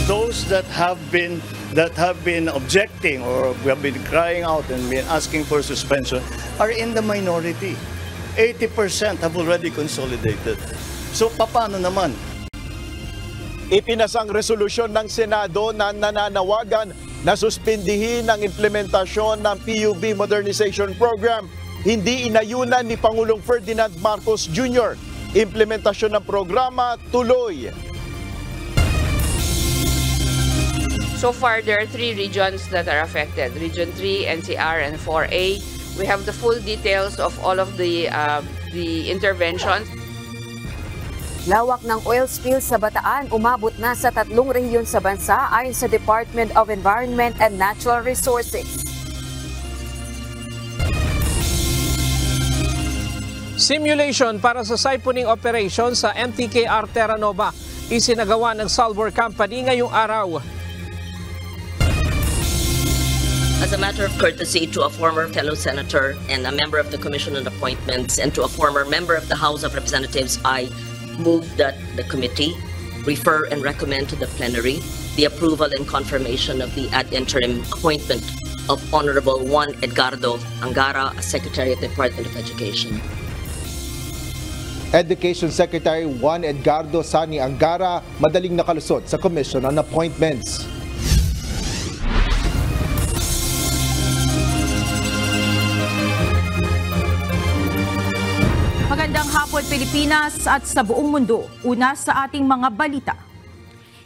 those that have been objecting or have been crying out and been asking for suspension are in the minority. 80% have already consolidated. So paano naman? Ipinasang resolusyon ng Senado na nananawagan na suspindihin ang implementasyon ng PUV Modernization Program. Hindi inayunan ni Pangulong Ferdinand Marcos Jr. Implementasyon ng programa tuloy. So far, there are 3 regions that are affected. Region 3, NCR, and 4A. We have the full details of all of the interventions. Lawak ng oil spill sa Bataan umabot na sa 3 rehiyon sa bansa ayon sa Department of Environment and Natural Resources. Simulation para sa siphoning operation sa MTKR Terra Nova isinagawa ng Salvor Company ngayong araw. As a matter of courtesy to a former fellow senator and a member of the Commission on Appointments and to a former member of the House of Representatives, I move that the committee refer and recommend to the plenary the approval and confirmation of the ad interim appointment of Honorable Juan Edgardo Angara as Secretary of the Department of Education. Education Secretary Juan Edgardo Sani Angara madaling nakalusot sa Commission on Appointments. Magandang hapon Pilipinas at sa buong mundo. Una sa ating mga balita.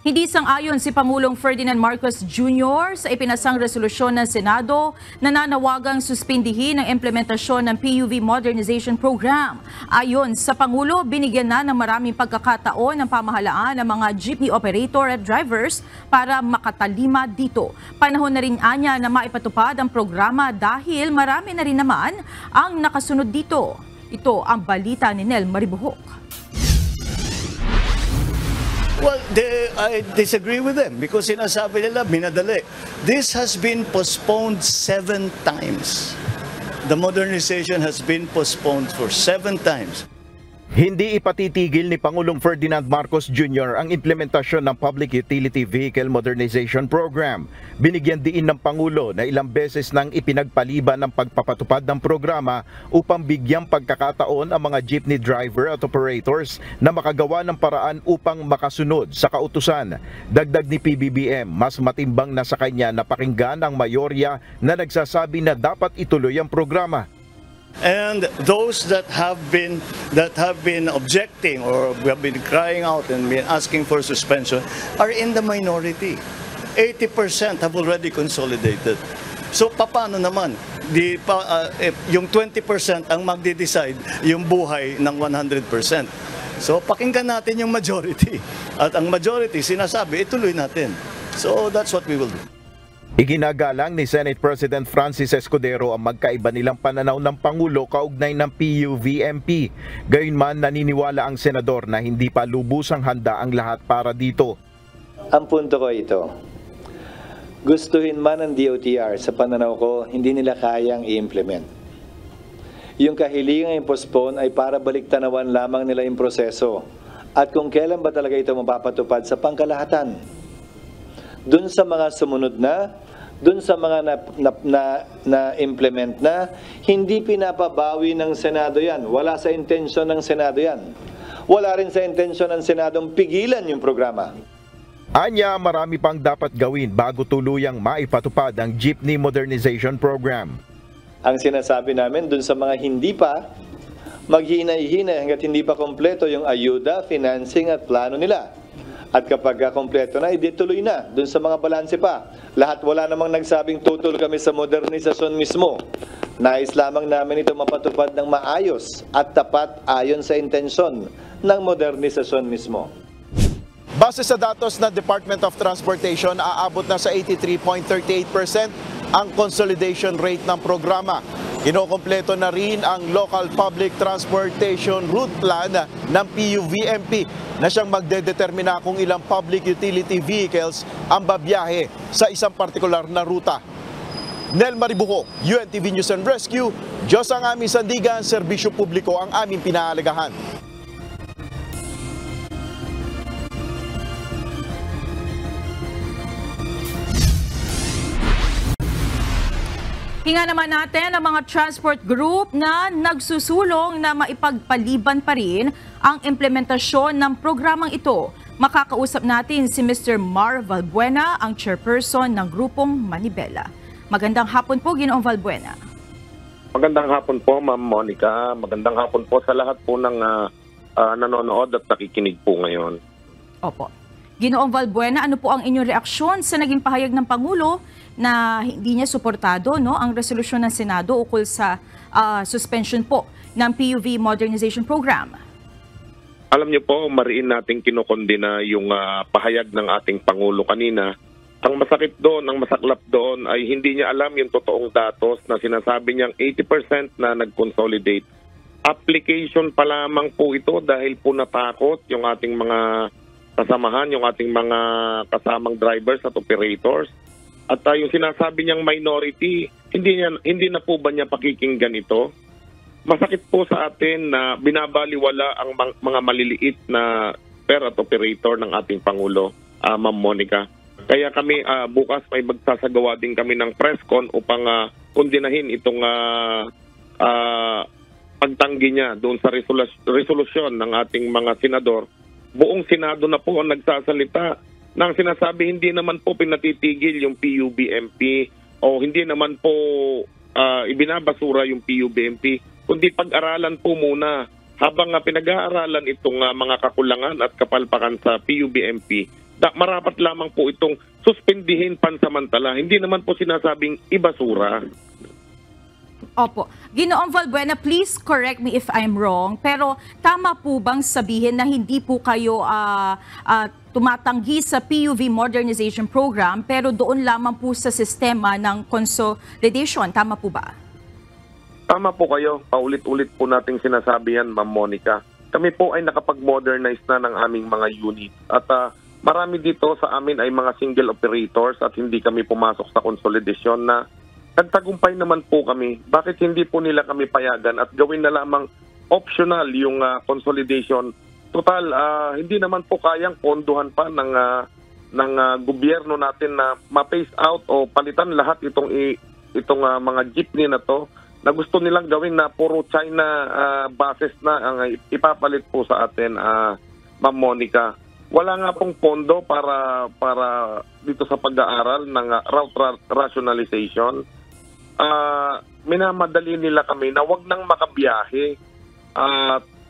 Hindi sang-ayon si Pangulong Ferdinand Marcos Jr. sa ipinasang resolusyon ng Senado na nanawagang suspindihin ang implementasyon ng PUV Modernization Program. Ayon sa Pangulo, binigyan na ng maraming pagkakataon ng pamahalaan ng mga jeepney operator at drivers para makatalima dito. Panahon na rin anya na maipatupad ang programa dahil marami na rin naman ang nakasunod dito. Ito ang balita ni Nel Maribuhok. Well, I disagree with them because sinasabi nila minadali. This has been postponed 7 times. The modernization has been postponed for 7 times. Hindi ipatitigil ni Pangulong Ferdinand Marcos Jr. ang implementasyon ng Public Utility Vehicle Modernization Program. Binigyan diin ng Pangulo na ilang beses nang ipinagpaliban ng pagpapatupad ng programa upang bigyang pagkakataon ang mga jeepney driver at operators na makagawa ng paraan upang makasunod sa kautusan. Dagdag ni PBBM, mas matimbang na sa kanya na pakinggan ang mayorya na nagsasabi na dapat ituloy ang programa. And those that have been objecting or have been crying out and been asking for suspension are in the minority. 80% have already consolidated. So paano naman? Yung 20% ang magde-decide yung buhay ng 100%. So pakinggan natin yung majority. At ang majority sinasabi, ituloy natin. So that's what we will do. Iginagalang ni Senate President Francis Escudero ang magkaiba nilang pananaw ng Pangulo kaugnay ng PUV-MP. Gayunman naniniwala ang senador na hindi pa lubusang handa ang lahat para dito. Ang punto ko ito, gustuhin man ng DOTR sa pananaw ko, hindi nila kayang i-implement. Yung kahilingang i-postpone ay para baliktanawan lamang nila yung proseso. At kung kailan ba talaga ito mapapatupad sa pangkalahatan. Doon sa mga sumunod na, doon sa mga na-implement na, hindi pinapabawi ng Senado yan. Wala sa intensyon ng Senado yan. Wala rin sa intensyon ng Senadong pigilan yung programa. Anya, marami pang dapat gawin bago tuluyang maipatupad ang Jeepney Modernization Program. Ang sinasabi namin doon sa mga hindi pa, maghinay-hinay hanggat hindi pa kompleto yung ayuda, financing at plano nila. At kapag kompleto na, tuloy na doon sa mga balanse pa. Lahat wala namang nagsabing tutol kami sa modernisasyon mismo. Nais lamang namin ito mapatupad ng maayos at tapat ayon sa intensyon ng modernisasyon mismo. Base sa datos ng Department of Transportation, aabot na sa 83.38% ang consolidation rate ng programa. Kinokompleto na rin ang Local Public Transportation Route Plan ng PUV-MP na siyang magdedetermina kung ilang public utility vehicles ang babiyahe sa isang partikular na ruta. Nel Maribuhok, UNTV News and Rescue, Diyos ang aming sandigan, serbisyo publiko ang aming pinahalagahan. Hinga naman natin ang mga transport group na nagsusulong na maipagpaliban pa rin ang implementasyon ng programang ito. Makakausap natin si Mr. Mar Valbuena, ang chairperson ng grupong Manibela. Magandang hapon po, Ginoong Valbuena. Magandang hapon po, Ma'am Monica. Magandang hapon po sa lahat po ng nanonood at nakikinig po ngayon. Opo. Ginoong Valbuena, ano po ang inyong reaksyon sa naging pahayag ng Pangulo na hindi niya suportado ang resolusyon ng Senado ukol sa suspension po ng PUV Modernization Program? Alam niyo po, mariin nating kinokondena yung pahayag ng ating Pangulo kanina. Ang masakit doon, ang masaklap doon ay hindi niya alam yung totoong datos na sinasabi niyang 80% na nag-consolidate. Application pa lamang po ito dahil po natakot yung ating mga kasamahan, yung ating mga kasamang drivers at operators. At yung sinasabi niyang minority, hindi na po ba niya pakikinggan ito? Masakit po sa atin na binabaliwala ang mga maliliit na per at operator ng ating Pangulo, Ma'am Monica. Kaya kami bukas may magsasagawa din kami ng press con upang kondinahin itong pagtanggi niya doon sa resolusyon ng ating mga senador. Buong Senado na po ang nagsasalita nang sinasabi hindi naman po pinatitigil yung PUBMP o hindi naman po ibinabasura yung PUBMP, kundi pag-aralan po muna habang pinag-aaralan itong mga kakulangan at kapalpakan sa PUBMP. Marapat lamang po itong suspendihin pansamantala. Hindi naman po sinasabing ibasura. Opo. Ginoong Valbuena, please correct me if I'm wrong, pero tama po bang sabihin na hindi po kayo tumatanggi sa PUV Modernization Program pero doon lamang po sa sistema ng consolidation? Tama po ba? Tama po kayo. Paulit-ulit po nating sinasabi yan, Ma'am Monica. Kami po ay nakapag-modernize na ng aming mga unit. At marami dito sa amin ay mga single operators at hindi kami pumasok sa consolidation na nagtagumpay naman po kami. Bakit hindi po nila kami payagan at gawin na lamang optional yung consolidation? Total, hindi naman po kayang ponduhan pa ng gobyerno natin na ma-phase out o palitan lahat itong mga jeepney na to na gusto nilang gawin na puro China bases na ang ipapalit po sa atin, Ma'am Monica. Wala nga pong pondo para dito sa pag-aaral ng route rationalization. Minamadali nila kami na wag nang makabiyahe.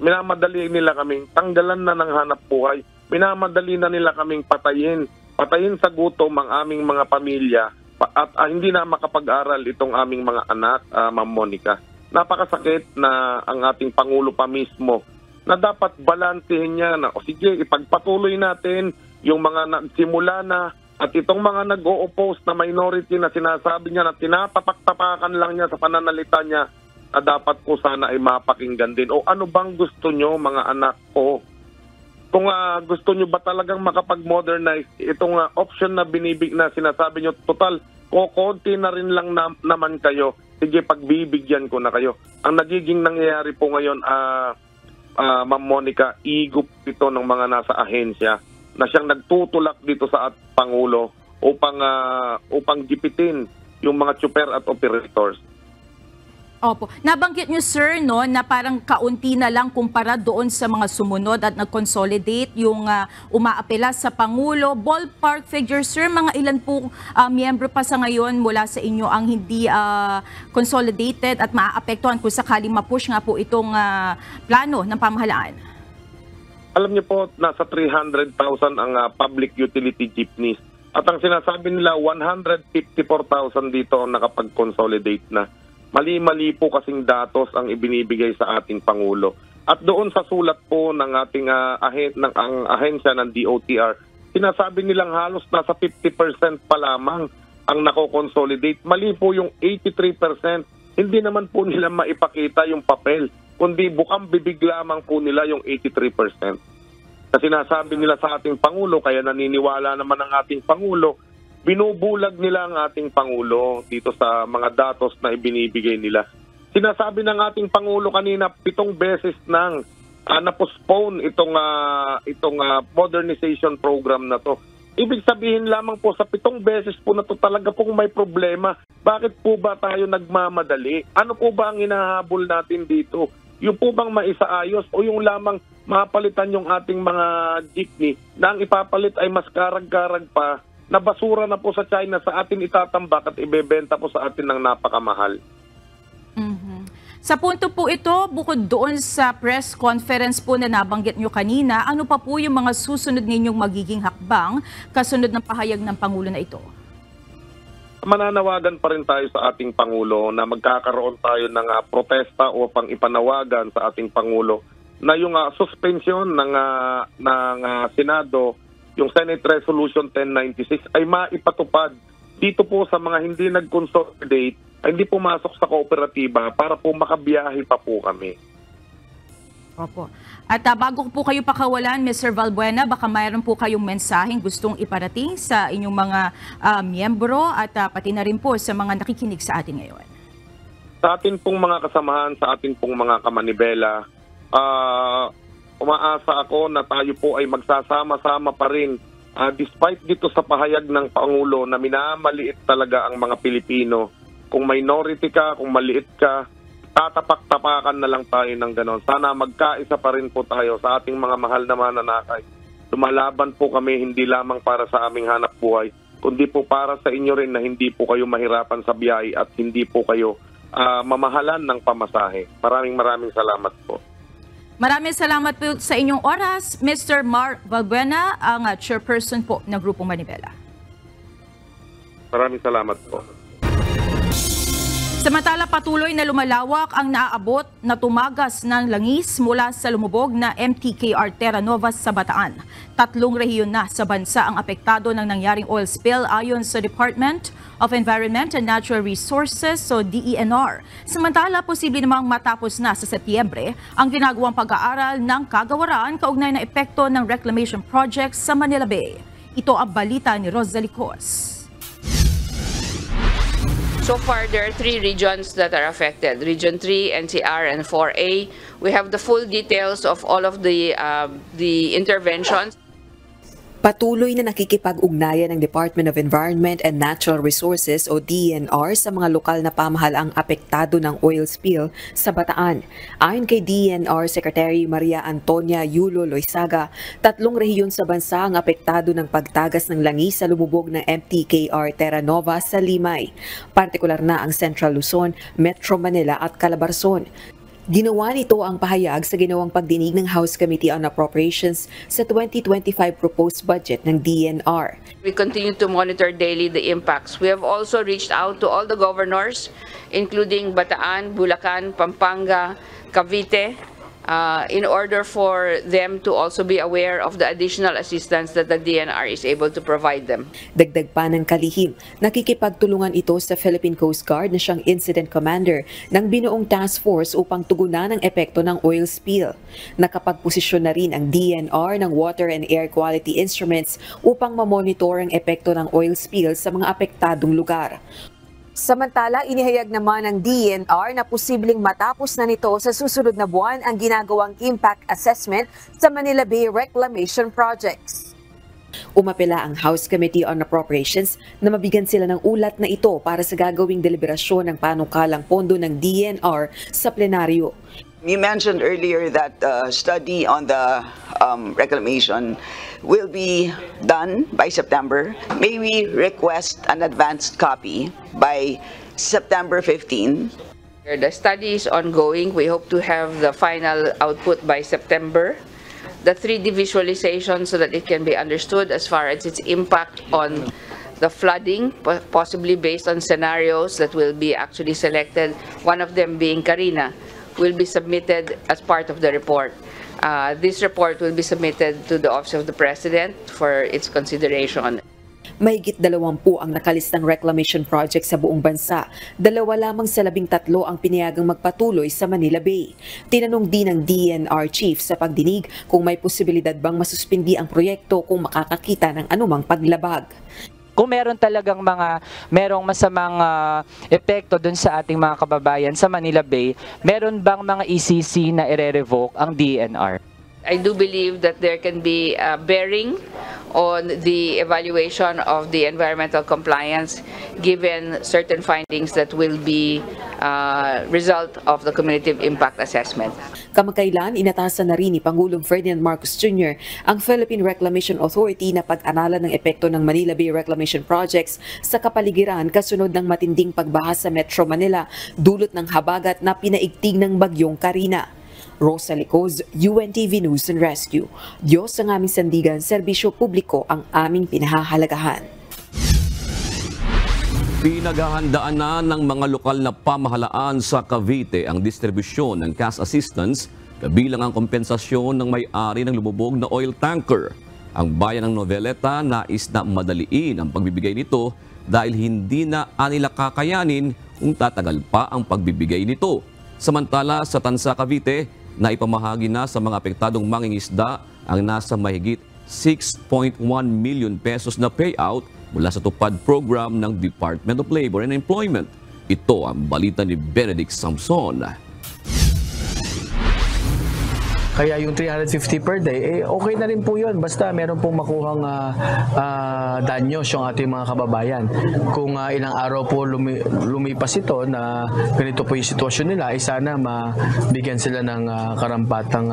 Minamadali nila kaming tanggalan na ng hanap buhay. Minamadali na nila kaming patayin sa gutom ang aming mga pamilya at hindi na makapag-aral itong aming mga anak, Ma'am Monica. Napakasakit na ang ating Pangulo pa mismo na dapat balansehin niya na sige, ipagpatuloy natin yung mga nagsimula na at itong mga nag-o-oppose na minority na sinasabi niya na tinatapak-tapakan lang niya sa pananalita niya na dapat po sana ay mapakinggan din. O ano bang gusto nyo, mga anak ko? Kung gusto nyo ba talagang makapag-modernize, itong option na binibig na sinasabi nyo, total, konti na rin lang naman kayo. Sige, pagbibigyan ko na kayo. Ang nagiging nangyayari po ngayon, Ma'am Monica, ego ito ng mga nasa ahensya na siyang nagtutulak dito sa Pangulo upang gipitin yung mga tsuper at operators. Opo. Nabanggit niyo, sir, na parang kaunti na lang kumpara doon sa mga sumunod at nag-consolidate yung umaapela sa Pangulo. Ballpark figure, sir, mga ilan po miyembro pa sa ngayon mula sa inyo ang hindi consolidated at maaapektuhan kung sakaling ma-push nga po itong plano ng pamahalaan? Alam niyo po, nasa 300,000 ang public utility jeepneys. At ang sinasabi nila, 154,000 dito ang nakapag-consolidate na. Mali-mali po kasing datos ang ibinibigay sa ating Pangulo. At doon sa sulat po ng ating ang ahensya ng DOTR, sinasabi nilang halos nasa 50% pa lamang ang nako-consolidate. Mali po yung 83%. Hindi naman po nila maipakita yung papel, kundi bukang bibig lamang po nila yung 83%. Kasi sinasabi nila sa ating Pangulo, kaya naniniwala naman ang ating Pangulo, binubulag nila ang ating Pangulo dito sa mga datos na ibinibigay nila. Sinasabi ng ating Pangulo kanina, 7 beses nang na-postpone itong modernization program na to. Ibig sabihin lamang po sa 7 beses po na to talaga pong may problema. Bakit po ba tayo nagmamadali? Ano po ba ang hinahabol natin dito? Yung po bang maisaayos o yung lamang mapalitan yung ating mga jeepney na ang ipapalit ay mas karag-karag pa na basura na po sa China sa atin itatambak at ibebenta po sa atin ng napakamahal. Sa punto po ito, bukod doon sa press conference po na nabanggit nyo kanina, ano pa po yung mga susunod ninyong magiging hakbang kasunod ng pahayag ng Pangulo na ito? Mananawagan pa rin tayo sa ating Pangulo na magkakaroon tayo ng protesta o pang ipanawagan sa ating Pangulo na yung suspension ng Senado, yung Senate Resolution 1096 ay maipatupad dito po sa mga hindi nag-consolidate, ay hindi pumasok sa kooperatiba para po makabiyahe pa po kami. Opo. At bago po kayo pakawalan, Mr. Valbuena, baka mayroon po kayong mensaheng gustong iparating sa inyong mga miyembro at pati na rin po sa mga nakikinig sa atin ngayon. Sa atin pong mga kasamahan, sa atin pong mga kamanibela, umaasa ako na tayo po ay magsasama-sama pa rin despite dito sa pahayag ng Pangulo na minamaliit talaga ang mga Pilipino. Kung minority ka, kung maliit ka, tatapak-tapakan na lang tayo ng ganon. Sana magkaisa pa rin po tayo sa ating mga mahal na mananakay. Lumalaban po kami hindi lamang para sa aming hanap buhay, kundi po para sa inyo rin na hindi po kayo mahirapan sa biyahe at hindi po kayo mamahalan ng pamasahe. Maraming salamat po. Maraming salamat po sa inyong oras, Mr. Mar Valbuena, ang chairperson po ng Grupong Manibela. Maraming salamat po. Samantala, patuloy na lumalawak ang naaabot na tumagas ng langis mula sa lumubog na MTKR Terra Nova sa Bataan. 3 rehiyon na sa bansa ang apektado ng nangyaring oil spill ayon sa Department of Environment and Natural Resources o DENR. Samantala, posible namang matapos na sa Setyembre ang ginagawang pag-aaral ng kagawaran kaugnay ng epekto ng reclamation project sa Manila Bay. Ito ang balita ni Rosalie Cos. So far, there are 3 regions that are affected, Region 3, NCR, and 4A. We have the full details of all of the interventions. Patuloy na nakikipag-ugnayan ng Department of Environment and Natural Resources o DENR sa mga lokal na pamahalaang apektado ng oil spill sa Bataan. Ayon kay DENR Secretary Maria Antonia Yulo Loizaga, 3 rehiyon sa bansa ang apektado ng pagtagas ng langis sa lumubog ng MTKR Terra Nova sa Limay. Partikular na ang Central Luzon, Metro Manila at Calabarzon. Ginawa nito ang pahayag sa ginawang pagdinig ng House Committee on Appropriations sa 2025 proposed budget ng DENR. We continue to monitor daily the impacts. We have also reached out to all the governors, including Bataan, Bulacan, Pampanga, Cavite, in order for them to also be aware of the additional assistance that the DENR is able to provide them. Dagdag pa ng kalihim, nakikipagtulungan ito sa Philippine Coast Guard na siyang incident commander ng binuong task force upang tugunan ang epekto ng oil spill. Nakapagposisyon na rin ang DENR ng water and air quality instruments upang mamonitor ang epekto ng oil spill sa mga apektadong lugar. Samantala, inihayag naman ng DENR na posibleng matapos na nito sa susunod na buwan ang ginagawang impact assessment sa Manila Bay Reclamation Projects. Umapela ang House Committee on Appropriations na mabigyan sila ng ulat na ito para sa gagawing deliberasyon ng panukalang pondo ng DENR sa plenaryo. You mentioned earlier that study on the reclamation will be done by September. May we request an advanced copy by September 15? The study is ongoing. We hope to have the final output by September. The 3D visualization so that it can be understood as far as its impact on the flooding, possibly based on scenarios that will be actually selected, one of them being Carina, will be submitted as part of the report. This report will be submitted to the Office of the President for its consideration. Mahigit 20 ang nakalistang reclamation project sa buong bansa. 2 lamang sa 13 ang pinayagang magpatuloy sa Manila Bay. Tinanong din ng DENR chief sa pagdinig kung may posibilidad bang masuspindi ang proyekto kung makakakita ng anumang paglabag. Kung meron talagang merong masamang epekto dun sa ating mga kababayan sa Manila Bay, meron bang mga ECC na ire-revoke ang DENR? I do believe that there can be a bearing on the evaluation of the environmental compliance given certain findings that will be result of the cumulative impact assessment. Kamakailan, inatasan na rin ni Pangulong Ferdinand Marcos Jr. ang Philippine Reclamation Authority na pag-aralan ng epekto ng Manila Bay Reclamation Projects sa kapaligiran kasunod ng matinding pagbaha sa Metro Manila dulot ng habagat na pinaigting ng bagyong Karina. Rosa Licoz, UNTV News and Rescue. Diyos ang aming sandigan, serbisyo publiko ang aming pinahahalagahan. Pinaghahandaan na ng mga lokal na pamahalaan sa Cavite ang distribusyon ng cash assistance kabilang ang kompensasyon ng may-ari ng lumubog na oil tanker. Ang bayan ng Noveleta nais na madaliin ang pagbibigay nito dahil hindi na nila kakayanin kung tatagal pa ang pagbibigay nito. Samantala sa Tansa, Cavite, na ipamahagi na sa mga apektadong mangingisda ang nasa mahigit 6.1 million pesos na payout mula sa tupad program ng Department of Labor and Employment. Ito ang balita ni Benedict Samson. Kaya yung 350 per day, okay na rin po yun. Basta meron pong makuhang danyos yung ating mga kababayan. Kung ilang araw po lumipas ito na ganito po yung sitwasyon nila, ay sana mabigyan sila ng karampatang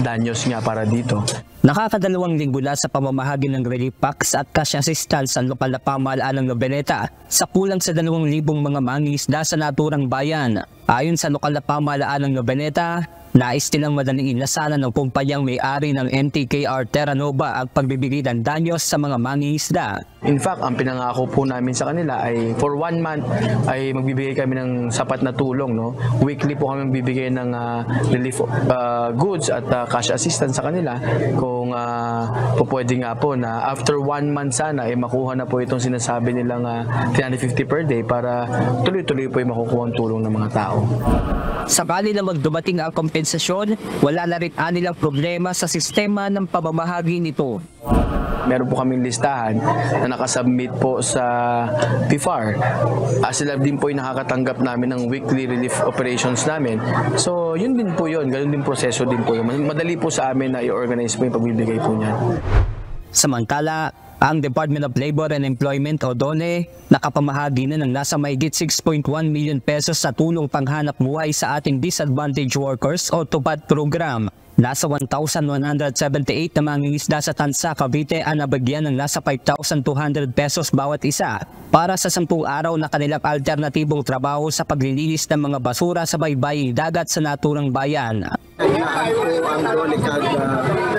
danyos nga para dito. Nakakadalawang linggo na sa pamamahagi ng relief packs at cash assistance sa lokal na pamahalaan ng Noveleta sa kulang sa 2,000 mga mangingisda sa naturang bayan. Ayon sa lokal na pamahalaan ng Noveleta, nais nilang madaling inasalan ng kumpanyang may-ari ng MTKR Terra Nova ang pagbibigay ng danyos sa mga mangingisda. In fact, ang pinangako po namin sa kanila ay for 1 month ay magbibigay kami ng sapat na tulong. No? Weekly po kami magbibigay ng relief goods at cash assistance sa kanila. Kung po pwede nga po na after 1 month sana ay makuha na po itong sinasabi nilang 350 per day para tuloy-tuloy po ay makukuha ang tulong ng mga tao. Sakali na magdumating ang kompensasyon, wala na rin anilang problema sa sistema ng pamamahagi nito. Meron po kaming listahan na nakasubmit po sa PFAR. Sila din po yung nakakatanggap namin ng weekly relief operations namin. So yun din po yun, ganun din proseso din po yun. Madali po sa amin na i-organize po yung pagbibigay po niyan. Samantala, ang Department of Labor and Employment o DOLE nakapamahagi na ng nasa mahigit 6.1 million pesos sa tulong panghanap buhay sa ating disadvantaged workers o TUPAD program. Nasa 1,178 na mangingisda sa Tansa, Cavite ang nabagyan ng nasa 5,200 pesos bawat isa para sa 10 araw na kanilang alternatibong trabaho sa paglilinis ng mga basura sa baybaying dagat sa naturang bayan. Hinaan po ang DOLE-CAD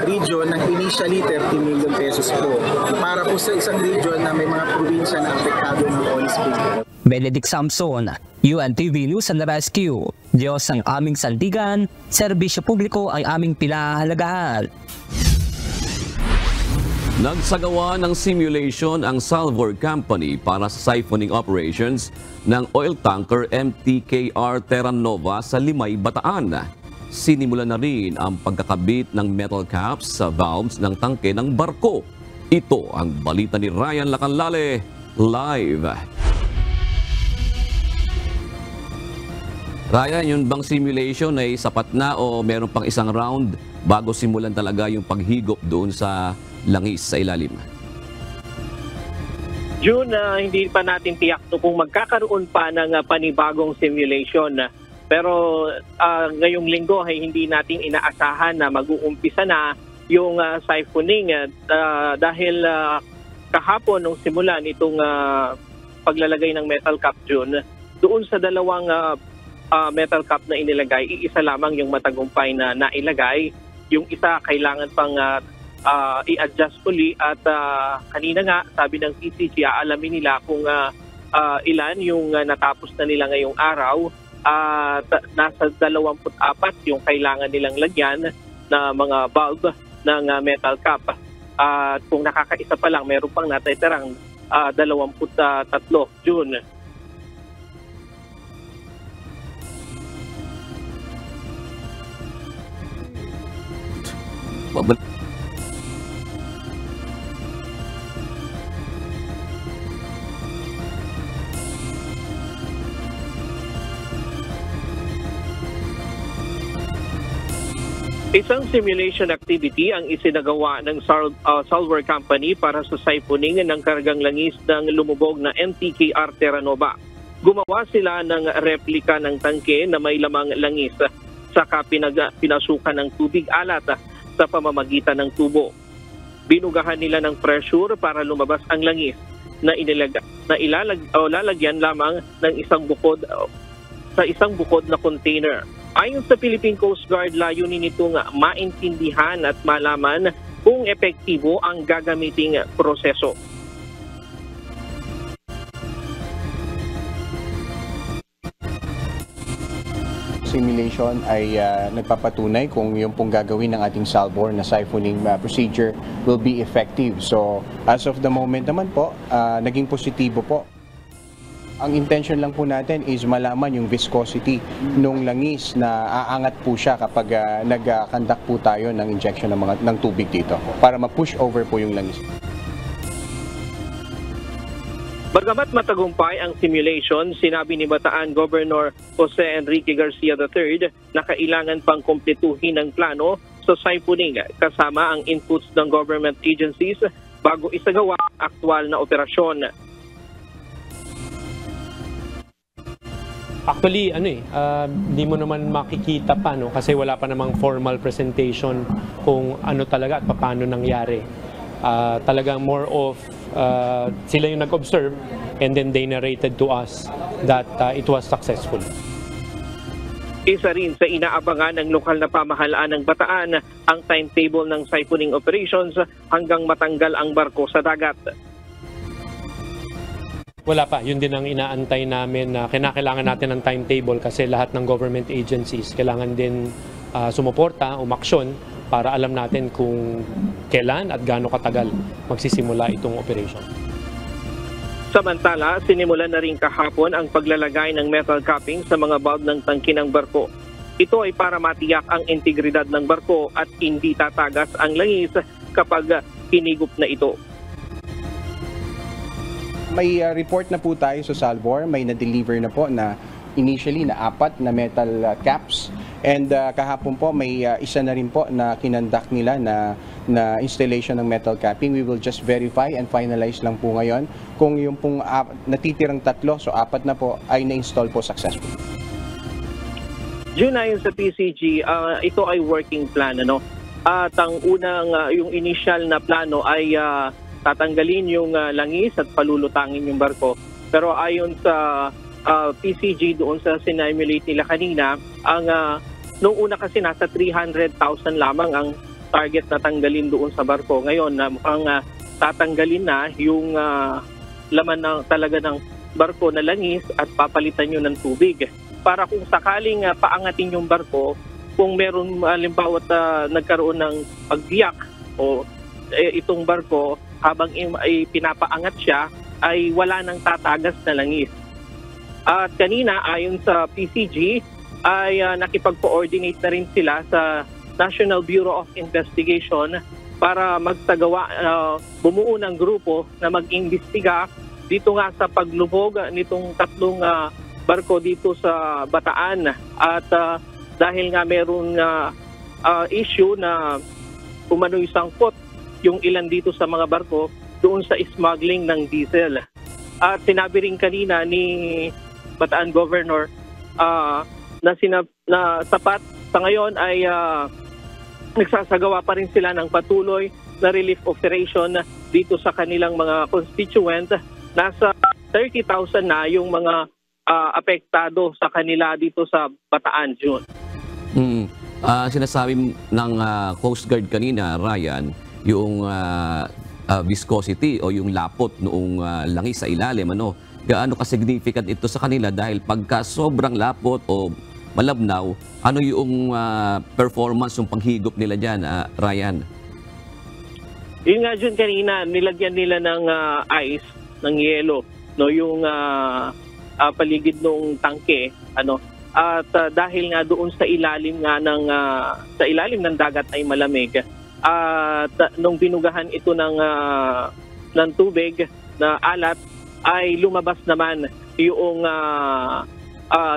region ng initially 30 million pesos po para po sa isang region na may mga probinsya na apektado ng oil spill. Benedict Samson, UNTV News and Rescue. Diyos ang aming sandigan, serbisyo publiko ay aming pinahahalagahan. Nagsagawa ng simulation ang Salvor Company para sa siphoning operations ng oil tanker MTKR Terra Nova sa Limay, Bataan. Sinimulan na rin ang pagkakabit ng metal caps sa valves ng tangke ng barko. Ito ang balita ni Ryan Lacanlale, live. Ryan, yun bang simulation ay sapat na o meron pang isang round bago simulan talaga yung paghigop doon sa langis sa ilalim? June, hindi pa natin tiyak kung magkakaroon pa ng panibagong simulation. Pero ngayong linggo ay hindi natin inaasahan na mag-uumpisa na yung siphoning dahil kahapon nung simulan itong paglalagay ng metal cap, June, doon sa dalawang metal cap na inilagay, iisa lamang yung matagumpay na nailagay. Yung isa kailangan pang i-adjust uli at kanina nga sabi ng PCG aalamin nila kung ilan yung natapos na nila ngayong araw. Nasa 24 yung kailangan nilang lagyan na mga bulb ng metal cap. Kung nakakaisa pa lang, meron pang natitirang 23, June. Isang simulation activity ang isinagawa ng Salvor Company para sa siphoning ng kargang langis ng lumubog na MTKR Terranova. Gumawa sila ng replika ng tangke na may lamang langis, saka pinasukan ng tubig alat sa pamamagitan ng tubo. Binugahan nila ng pressure para lumabas ang langis na lalagyan lamang ng isang bukod na container. Ayon sa Philippine Coast Guard, layunin nitong maintindihan at malaman kung epektibo ang gagamiting proseso. Simulation ay nagpapatunay kung yung pong gagawin ng ating Salvor na siphoning procedure will be effective. So as of the moment naman po, naging positibo po. Ang intention lang po natin is malaman yung viscosity nung langis na aangat po siya kapag nag-conduct po tayo ng injection ng tubig dito para ma-push over po yung langis. Bagamat matagumpay ang simulation, sinabi ni Bataan Governor Jose Enrique Garcia III na kailangan pang kumpletuhin ang plano sa siphoning kasama ang inputs ng government agencies bago isagawa ang aktwal na operasyon. Actually, hindi mo naman makikita pa, no? Kasi wala pa namang formal presentation kung ano talaga at paano nangyari. Talagang more of sila yung nag-observe and then they narrated to us that it was successful. Isa rin sa inaabangan ng lokal na pamahalaan ng Bataan ang timetable ng siphoning operations hanggang matanggal ang barko sa dagat. Wala pa. Yun din ang inaantay namin na kinakailangan natin ng timetable kasi lahat ng government agencies kailangan din sumuporta, umaksyon para alam natin kung kailan at gaano katagal magsisimula itong operation. Samantala, sinimulan na rin kahapon ang paglalagay ng metal capping sa mga valve ng tangke ng barko. Ito ay para matiyak ang integridad ng barko at hindi tatagas ang langis kapag hinigup na ito. May report na po tayo sa Salvor, may na-deliver na po na initially na 4 na metal caps and kahapon po may isa na rin po na kinonduct nila na installation ng metal capping. We will just verify and finalize lang po ngayon kung yung pong natitirang 3, so 4 na po ay na-install po successfully. Yun ayon sa PCG, ito ay working plan, ano? At ang unang, yung initial na plano ay tatanggalin yung langis at palulutangin yung barko. Pero ayon sa PCG doon sa sinimulate nila kanina, nung una kasi nasa 300,000 lamang ang target na tanggalin doon sa barko. Ngayon, ang tatanggalin na yung laman talaga ng barko na langis at papalitan nyo ng tubig. Para kung sakaling paangatin yung barko, kung meron halimbawa nagkaroon ng pagbiyak o itong barko, habang pinapaangat siya, ay wala nang tatagas na langis. At kanina, ayon sa PCG, ay nakipag-coordinate na rin sila sa National Bureau of Investigation para magsagawa, bumuo ng grupo na mag-imbestiga dito nga sa paglubog nitong 3 barko dito sa Bataan. At dahil nga meron issue na umano'y sangkot yung ilan dito sa mga barko doon sa smuggling ng diesel. At sinabi rin kanina ni Bataan Governor na sapat sa ngayon ay nagsasagawa pa rin sila ng patuloy na relief operation dito sa kanilang mga constituent. Nasa 30,000 na yung mga apektado sa kanila dito sa Bataan, June. Sinasabi ng Coast Guard kanina, Ryan, yung viscosity o yung lapot noong langis sa ilalim, gaano ka-significant ito sa kanila dahil pagka sobrang lapot o malabnaw, ano yung performance ng panghigop nila dyan, Ryan? Yun nga dyan kanina, nilagyan nila ng ice, ng yelo, yung paligid ng tangke, at dahil nga doon sa ilalim nga sa ilalim ng dagat ay malamig. At nung binugahan ito ng tubig na alat, ay lumabas naman yung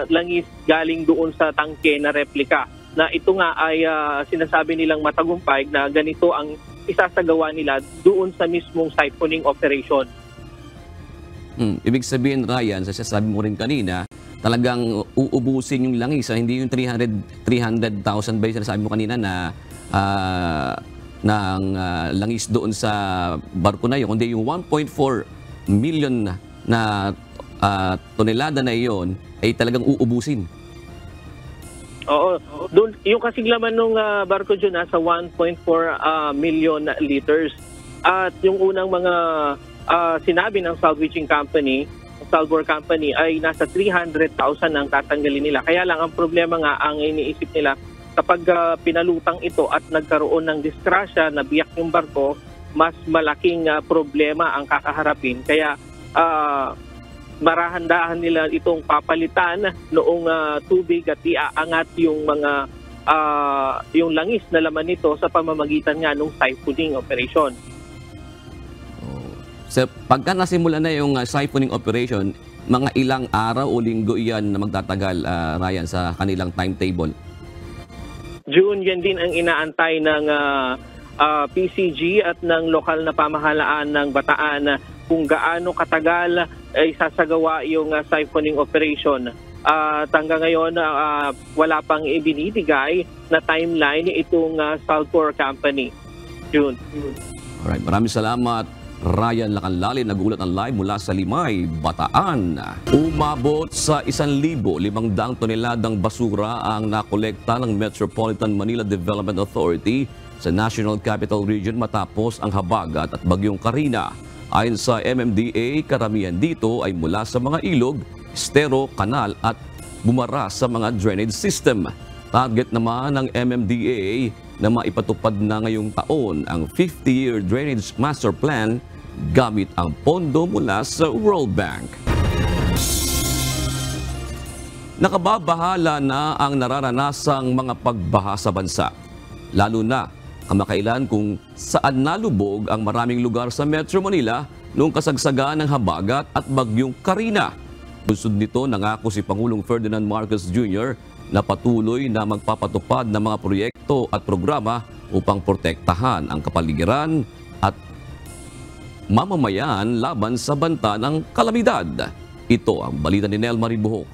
langis galing doon sa tangke na replika. na ito nga ay sinasabi nilang matagumpay na ganito ang isasagawa nila doon sa mismong siphoning operation. Ibig sabihin, Ryan, sabi mo rin kanina, talagang uubusin yung langis. Hindi yung 300,000 ba yung sinasabi mo kanina na langis doon sa barko na yun, kundi yung 1.4 million na tonelada na iyon ay talagang uubusin. Oo, doon yung kasing laman ng barko dyan nasa 1.4 million liters. At yung unang mga sinabi ng salvaging company, Salvor Company, ay nasa 300,000 ang tatanggalin nila. Kaya lang ang problema nga, ang iniisip nila, kapag pinalutang ito at nagkaroon ng disgrasya, nabiyak yung barko, mas malaking problema ang kakaharapin. Kaya marahandahan nila itong papalitan noong tubig at iaangat yung mga yung langis na laman nito sa pamamagitan nga ng siphoning operation. So, pagka nasimula na yung siphoning operation, mga ilang araw o linggo iyan na magtatagal, Ryan, sa kanilang timetable? June, yan din ang inaantay ng PCG at ng lokal na pamahalaan ng Bataan kung gaano katagal ay sasagawa yung siphoning operation. At hanggang ngayon, wala pang ibinibigay na timeline itong Salvor Company. June. Alright, maraming salamat, Ryan Lacanlali, nagulat ang live mula sa Limay, Bataan. Umabot sa 1,500 toneladang basura ang nakolekta ng Metropolitan Manila Development Authority sa National Capital Region matapos ang habagat at bagyong Karina. Ayon sa MMDA, karamihan dito ay mula sa mga ilog, estero, kanal at bumara sa mga drainage system. Target naman ng MMDA na maipatupad na ngayong taon ang 50-year Drainage Master Plan gamit ang pondo mula sa World Bank. Nakababahala na ang nararanasang mga pagbaha sa bansa, lalo na kamakailan kung saan nalubog ang maraming lugar sa Metro Manila noong kasagsagaan ng habagat at bagyong Karina. Bunsod nito, nangako si Pangulong Ferdinand Marcos Jr. na patuloy na magpapatupad ng mga proyekto at programa upang protektahan ang kapaligiran at mamamayan laban sa banta ng kalamidad. Ito ang balita ni Nel Maribuhok.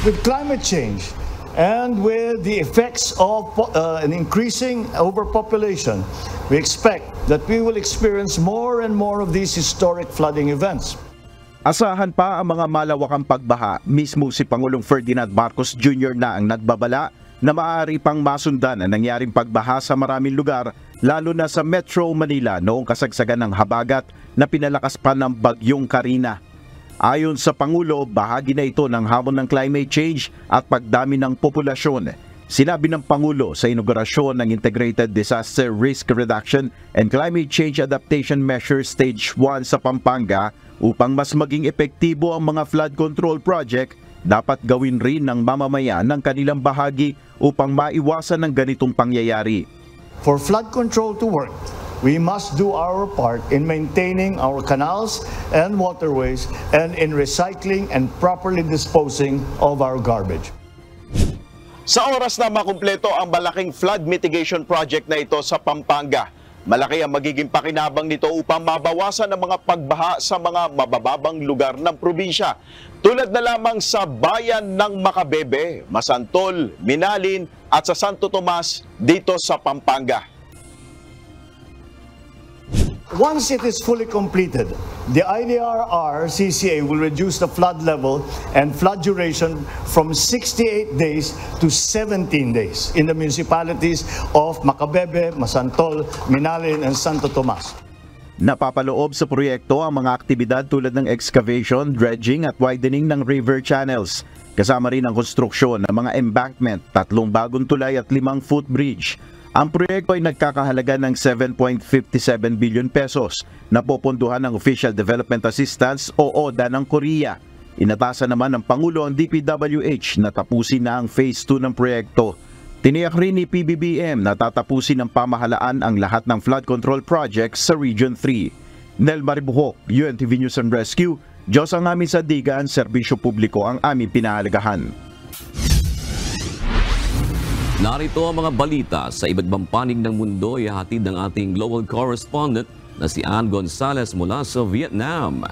With climate change and with the effects of an increasing overpopulation, we expect that we will experience more and more of these historic flooding events. Asahan pa ang mga malawakang pagbaha. Mismo si Pangulong Ferdinand Marcos Jr. na ang nagbabala na maaari pang masundan ang nangyaring pagbaha sa maraming lugar, lalo na sa Metro Manila noong kasagsagan ng habagat na pinalakas pa ng bagyong Karina. Ayon sa Pangulo, bahagi na ito ng hamon ng climate change at pagdami ng populasyon. Sinabi ng Pangulo sa inaugurasyon ng Integrated Disaster Risk Reduction and Climate Change Adaptation Measures Stage 1 sa Pampanga, upang mas maging epektibo ang mga flood control project, dapat gawin rin ng mamamayan ng kanilang bahagi upang maiwasan ng ganitong pangyayari. For flood control to work, we must do our part in maintaining our canals and waterways and in recycling and properly disposing of our garbage. Sa oras na makumpleto ang malaking flood mitigation project na ito sa Pampanga, malaki ang magiging pakinabang nito upang mabawasan ang mga pagbaha sa mga mabababang lugar ng probinsya. Tulad na lamang sa bayan ng Macabebe, Masantol, Minalin at sa Santo Tomas dito sa Pampanga. Once it is fully completed, the IDRR CCA will reduce the flood level and flood duration from 68 days to 17 days in the municipalities of Macabebe, Masantol, Minalin, and Santo Tomas. Napapaloob sa proyekto ang mga aktibidad tulad ng excavation, dredging at widening ng river channels. Kasama rin ang konstruksyon ng mga embankment, 3 bagong tulay at 5 footbridge. Ang proyekto ay nagkakahalaga ng 7.57 billion pesos na popondohan ng Official Development Assistance o ODA ng Korea. Inatasan naman ng Pangulo ang DPWH na tapusin na ang Phase 2 ng proyekto. Tiniyak rin ni PBBM na tatapusin ng pamahalaan ang lahat ng flood control projects sa Region 3. Nel Maribuhok, UNTV News and Rescue. Diyos ang aming sandigan, serbisyo publiko ang aming pinahalagahan. Narito ang mga balita sa iba't ibang panig ng mundo, ihahatid ng ating global correspondent na si Ann Gonzalez mula sa Vietnam.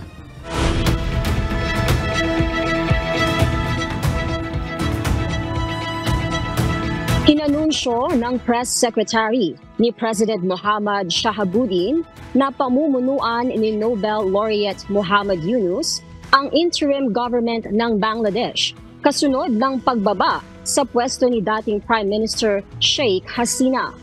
Inanunsyo ng Press Secretary ni President Mohammad Shahabuddin na pamumunuan ni Nobel Laureate Muhammad Yunus ang interim government ng Bangladesh kasunod ng pagbaba sa pwesto ni dating Prime Minister Sheikh Hasina.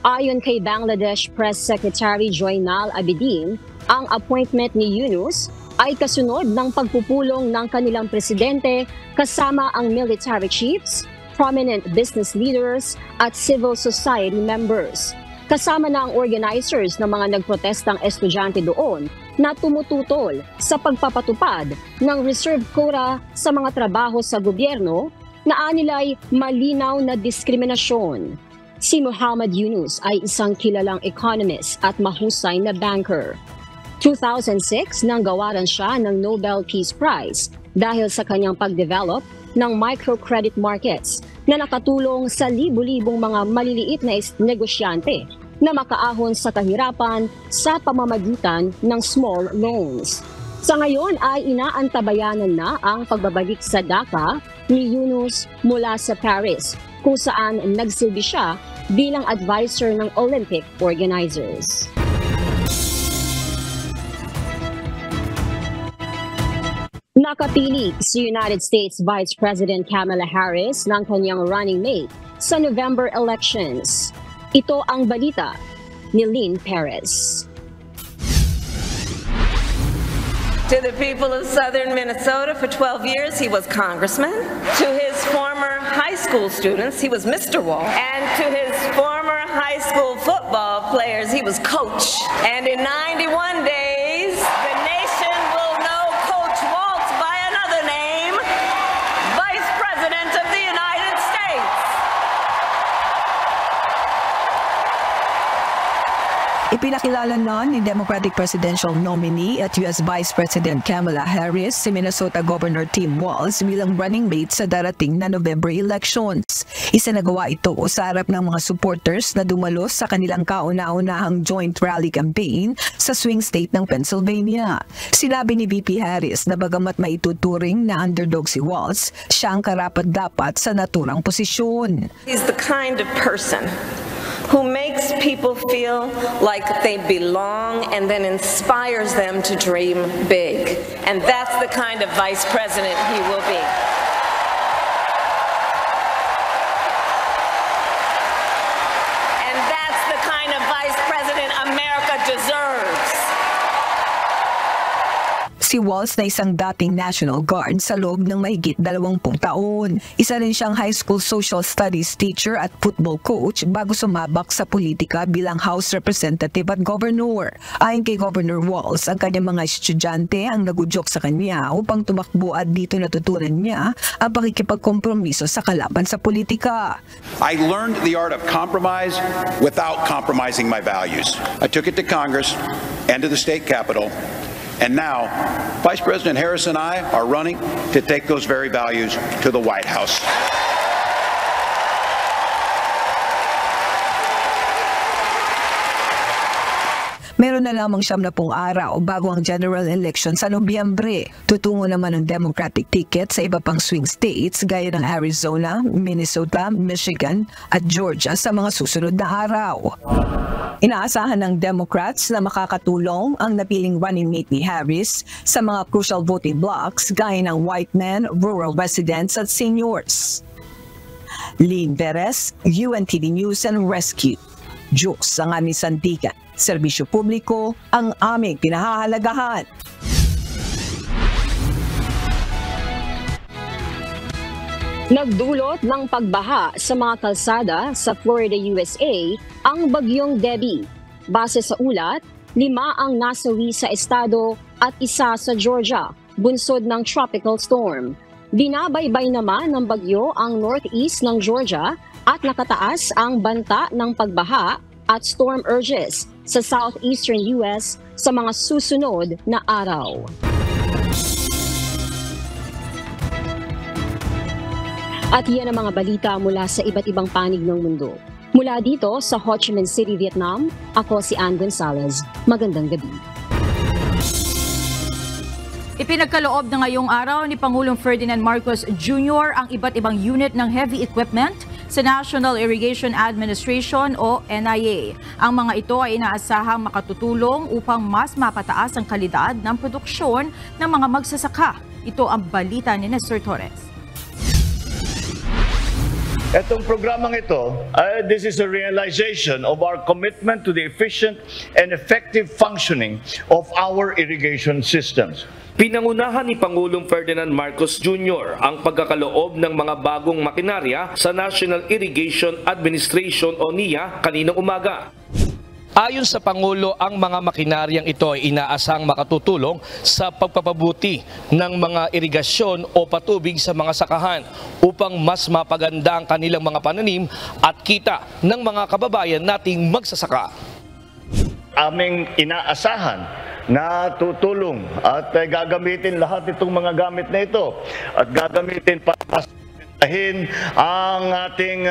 Ayon kay Bangladesh Press Secretary Joynal Abidin, ang appointment ni Yunus ay kasunod ng pagpupulong ng kanilang presidente kasama ang military chiefs, prominent business leaders at civil society members. Kasama na ang organizers ng mga nagprotestang estudyante doon na tumututol sa pagpapatupad ng reserve quota sa mga trabaho sa gobyerno na anilay malinaw na diskriminasyon. Si Muhammad Yunus ay isang kilalang economist at mahusay na banker. 2006 nang gawaran siya ng Nobel Peace Prize dahil sa kanyang pagdevelop ng microcredit markets na nakatulong sa libu-libong mga maliliit na negosyante na makaahon sa kahirapan sa pamamagitan ng small loans. Sa ngayon ay inaantabayanan na ang pagbabalik sa Dhaka ni Yunus mula sa Paris, kung saan nagsilbi siya bilang advisor ng Olympic organizers. Nakapili si United States Vice President Kamala Harris ng kanyang running mate sa November elections. Ito ang balita ni Lynn Perez. To the people of southern Minnesota, for 12 years he was congressman. To his former high school students, he was Mr. Wall. And to his former high school football players, he was coach. And in 91 days, the nation will know Coach Waltz by another name, Vice President of the United States. Ipinakilala na ni Democratic Presidential nominee at U.S. Vice President Kamala Harris si Minnesota Governor Tim Walz bilang running mate sa darating na November elections. Isinagawa ito sa harap ng mga supporters na dumalo sa kanilang kauna-unahang joint rally campaign sa swing state ng Pennsylvania. Sinabi ni VP Harris na bagamat maituturing na underdog si Walz, siya ang karapat-dapat sa naturang posisyon. He's the kind of person who makes people feel like they belong and then inspires them to dream big. And that's the kind of vice president he will be. And that's the kind of vice president America deserves. Si Walz na isang dating National Guard sa loob ng mahigit 20 taon. Isa rin siyang high school social studies teacher at football coach bago sumabak sa politika bilang House Representative at Governor. Ayon kay Governor Walz, ang kanyang mga estudyante ang nagudyok sa kanya upang tumakbo at dito natutunan niya ang pakikipagkompromiso sa kalaban sa politika. I learned the art of compromise without compromising my values. I took it to Congress and to the state capitol. And now, Vice President Harris and I are running to take those very values to the White House. Meron na lamang 70 araw bago ang general election sa Nobyembre. Tutungo naman ang Democratic ticket sa iba pang swing states gaya ng Arizona, Minnesota, Michigan at Georgia sa mga susunod na araw. Inaasahan ng Democrats na makakatulong ang napiling running mate ni Harris sa mga crucial voting blocks gaya ng white men, rural residents at seniors. Lynn Perez, UNTV News and Rescue. Diyos ang aming sandigan. Serbisyo publiko ang aming pinahahalagahan. Nagdulot ng pagbaha sa mga kalsada sa Florida, USA ang bagyong Debbie. Base sa ulat, 5 ang nasawi sa estado at 1 sa Georgia, bunsod ng tropical storm. Binabaybay naman ng bagyo ang northeast ng Georgia at nakataas ang banta ng pagbaha at storm urges sa southeastern US sa mga susunod na araw. At yan ang mga balita mula sa iba't ibang panig ng mundo. Mula dito sa Ho Chi Minh City, Vietnam, ako si Ann Gonzalez. Magandang gabi. Ipinagkaloob na ngayong araw ni Pangulong Ferdinand Marcos Jr. ang iba't ibang unit ng heavy equipment sa National Irrigation Administration o NIA. Ang mga ito ay inaasahang makatutulong upang mas mapataas ang kalidad ng produksyon ng mga magsasaka. Ito ang balita ni Nestor Torres. Itong programang ito, this is a realization of our commitment to the efficient and effective functioning of our irrigation systems. Pinangunahan ni Pangulong Ferdinand Marcos Jr. ang pagkakaloob ng mga bagong makinarya sa National Irrigation Administration o NIA kaninang umaga. Ayon sa Pangulo, ang mga makinaryang ito ay inaasang makatutulong sa pagpapabuti ng mga irigasyon o patubig sa mga sakahan upang mas mapaganda ang kanilang mga pananim at kita ng mga kababayan nating magsasaka. Aming inaasahan na tutulong at gagamitin lahat itong mga gamit na ito at gagamitin para ang ating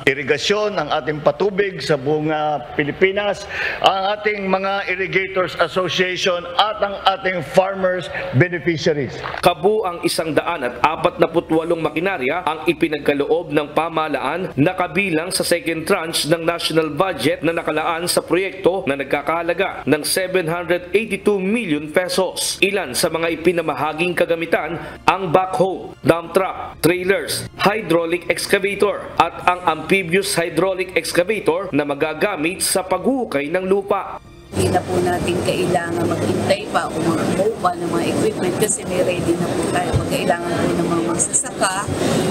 irigasyon, ang ating patubig sa buong Pilipinas, ang ating mga Irrigators Association at ang ating Farmers Beneficiaries. Kabu ang 148 makinarya ang ipinagkaloob ng pamahalaan na kabilang sa second tranche ng national budget na nakalaan sa proyekto na nagkakahalaga ng 782 million pesos. Ilan sa mga ipinamahaging kagamitan ang backhoe, dump truck, trailers, hydraulic excavator at ang amphibious hydraulic excavator na magagamit sa paghuhukay ng lupa. Hindi na po natin kailangan maghintay pa o mag-move pa ng mga equipment kasi may ready na po tayo. Kailangan po ng mga magsasaka,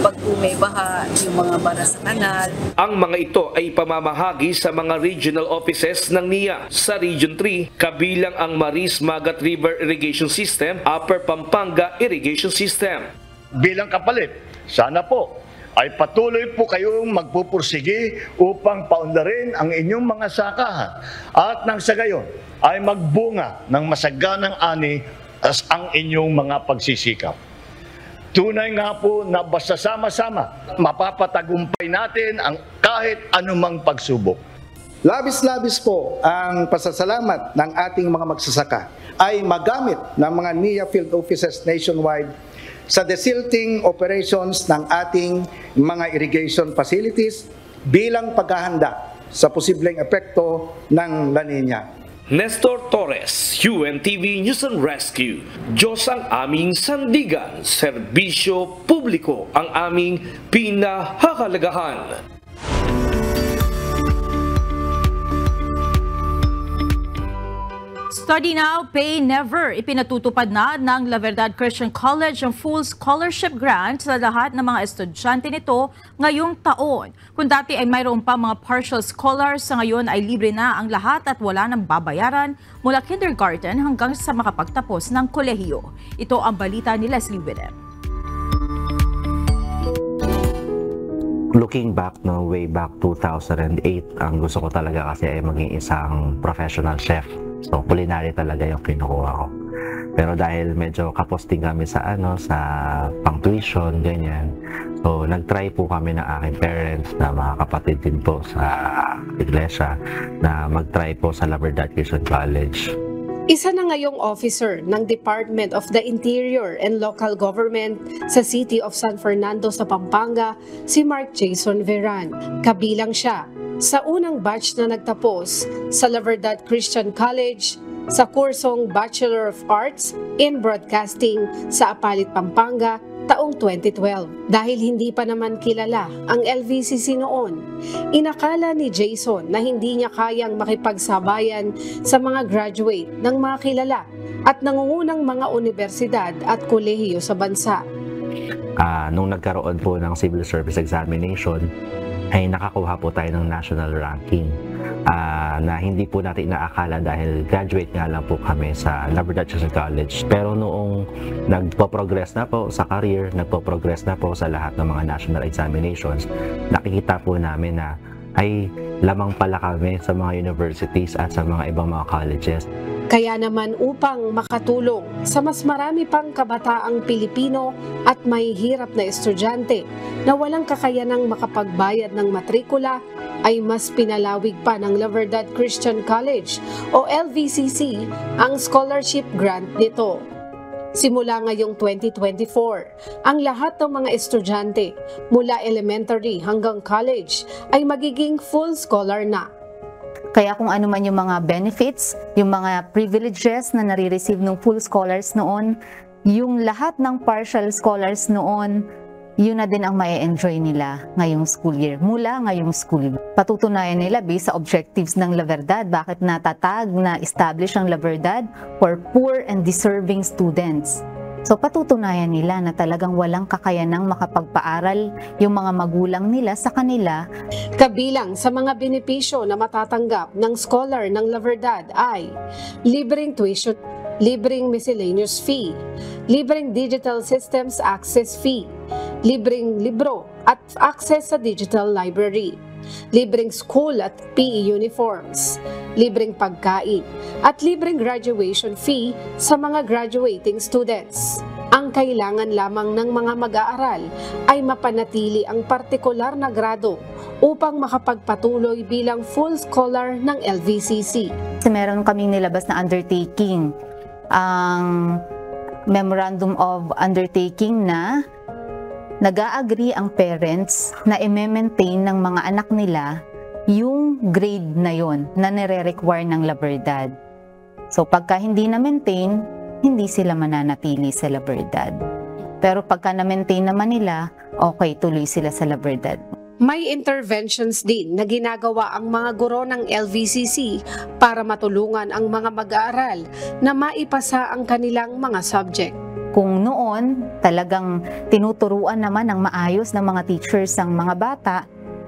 pag po may baha, yung mga bara sa kanal. Ang mga ito ay pamamahagi sa mga regional offices ng NIA. Sa Region 3, kabilang ang Maris Magat River Irrigation System, Upper Pampanga Irrigation System. Bilang kapalit, sana po ay patuloy po kayong magpupursigi upang paunlarin ang inyong mga sakahan at nang sa gayon ay magbunga ng masaganang ani as ang inyong mga pagsisikap. Tunay nga po na basta sama-sama mapapatagumpay natin ang kahit anumang pagsubok. Labis-labis po ang pasasalamat ng ating mga magsasaka ay magamit ng mga NIA field offices nationwide sa desilting operations ng ating mga irrigation facilities bilang paghahanda sa posibleng epekto ng La Nina. Nestor Torres, UNTV News and Rescue. Diyos ang aming sandigan, serbisyo publiko ang aming pinahahalagahan. Study Now, Pay Never. Ipinatutupad na ng La Verdad Christian College ang full scholarship grant sa lahat ng mga estudyante nito ngayong taon. Kung dati ay mayroon pa mga partial scholars, sa ngayon ay libre na ang lahat at wala nang babayaran mula kindergarten hanggang sa makapagtapos ng kolehiyo. Ito ang balita ni Leslie Willem. Looking back, way back 2008, ang gusto ko talaga kasi ay maging isang professional chef. So, culinary talaga yung kinukuha ko. Pero dahil medyo kaposting kami sa sa pang-tuition, ganyan. So, nag-try po kami ng aking parents na mga kapatid din po sa iglesia na mag-try po sa La Verdad Christian College. Isa na ngayong officer ng Department of the Interior and Local Government sa City of San Fernando sa Pampanga, si Mark Jason Veran. Kabilang siya sa unang batch na nagtapos sa La Verdad Christian College sa kursong Bachelor of Arts in Broadcasting sa Apalit, Pampanga taong 2012. Dahil hindi pa naman kilala ang LVCC noon, inakala ni Jason na hindi niya kayang makipagsabayan sa mga graduate ng mga kilala at nangungunang mga universidad at kolehiyo sa bansa. Nung nagkaroon po ng Civil Service Examination, ay nakakuha po tayo ng national ranking na hindi po natin inaakala dahil graduate nga lang po kami sa La Verdad Christian College. Pero noong nagpo-progress na po sa career, nagpo-progress na po sa lahat ng mga national examinations, nakikita po namin na ay lamang pala kami sa mga universities at sa mga ibang mga colleges. Kaya naman upang makatulong sa mas marami pang kabataang Pilipino at mahihirap na estudyante na walang kakayanang makapagbayad ng matrikula, ay mas pinalawig pa ng La Verdad Christian College o LVCC ang scholarship grant nito. Simula ngayong 2024, ang lahat ng mga estudyante mula elementary hanggang college ay magiging full scholar na. Kaya kung ano man yung mga benefits, yung mga privileges na nare-receive ng full scholars noon, yung lahat ng partial scholars noon, yun na din ang ma-enjoy nila ngayong school year, mula ngayong school year. Patutunayan nila based sa objectives ng La Verdad, bakit natatag na establish ang La Verdad for poor and deserving students. So patutunayan nila na talagang walang kakayanang makapagpaaral yung mga magulang nila sa kanila. Kabilang sa mga benepisyo na matatanggap ng scholar ng La Verdad ay libreng tuition, libreng miscellaneous fee, libreng digital systems access fee, libreng libro at access sa digital library, libreng school at PE uniforms, libreng pagkain, at libreng graduation fee sa mga graduating students. Ang kailangan lamang ng mga mag-aaral ay mapanatili ang partikular na grado upang makapagpatuloy bilang full scholar ng LVCC. Kasi meron kaming nilabas na undertaking, ang Memorandum of Undertaking na nag-a-agree ang parents na i-maintain ng mga anak nila yung grade na yon na nire-require ng La Verdad. So pagka hindi na-maintain, hindi sila mananatili sa La Verdad. Pero pagka na-maintain naman nila, okay, tuloy sila sa La Verdad. May interventions din na ginagawa ang mga guro ng LVCC para matulungan ang mga mag-aaral na maipasa ang kanilang mga subject. Kung noon talagang tinuturuan naman ng maayos ng mga teachers ang mga bata,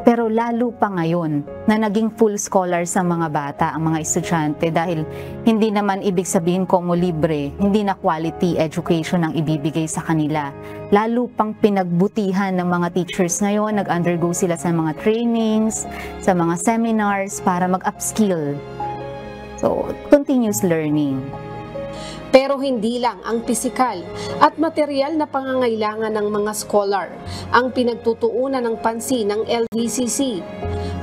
pero lalo pa ngayon na naging full scholars ang mga bata, ang mga estudyante, dahil hindi naman ibig sabihin kung libre, hindi na quality education ang ibibigay sa kanila. Lalo pang pinagbutihan ng mga teachers ngayon, nag-undergo sila sa mga trainings, sa mga seminars para mag-upskill. So, continuous learning. Pero hindi lang ang pisikal at material na pangangailangan ng mga scholar ang pinagtutuunan ng pansin ng LVCC.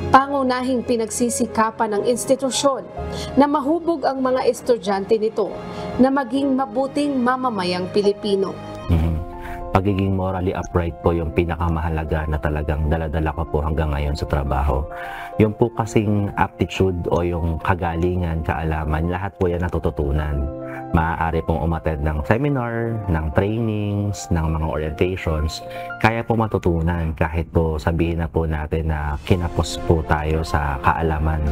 Pangunahing pinagsisikapan ng institusyon na mahubog ang mga estudyante nito na maging mabuting mamamayang Pilipino. Pagiging morally upright po yung pinakamahalaga na talagang daladala ko po hanggang ngayon sa trabaho. Yung po kasing aptitude o yung kagalingan, kaalaman, lahat po yan natututunan. Maaari pong umattend ng seminar, ng trainings, ng mga orientations. Kaya po matutunan kahit po sabihin na po natin na kinapos po tayo sa kaalaman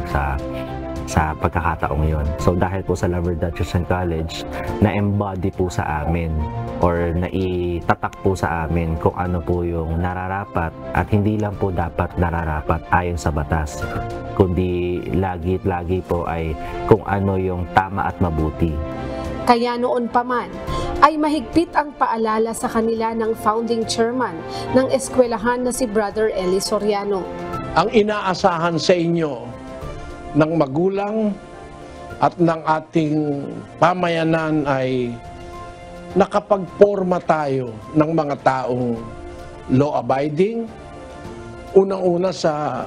sa pagkakataong yon. So dahil po sa La Verdad Christian College, na-embody po sa amin or naitatak po sa amin kung ano po yung nararapat at hindi lang po dapat nararapat ayon sa batas, kundi lagi po ay kung ano yung tama at mabuti. Kaya noon pa man, ay mahigpit ang paalala sa kanila ng founding chairman ng eskwelahan na si Brother Eli Soriano. Ang inaasahan sa inyo ng magulang at ng ating pamayanan ay nakapagporma tayo ng mga taong law-abiding. Unang-una sa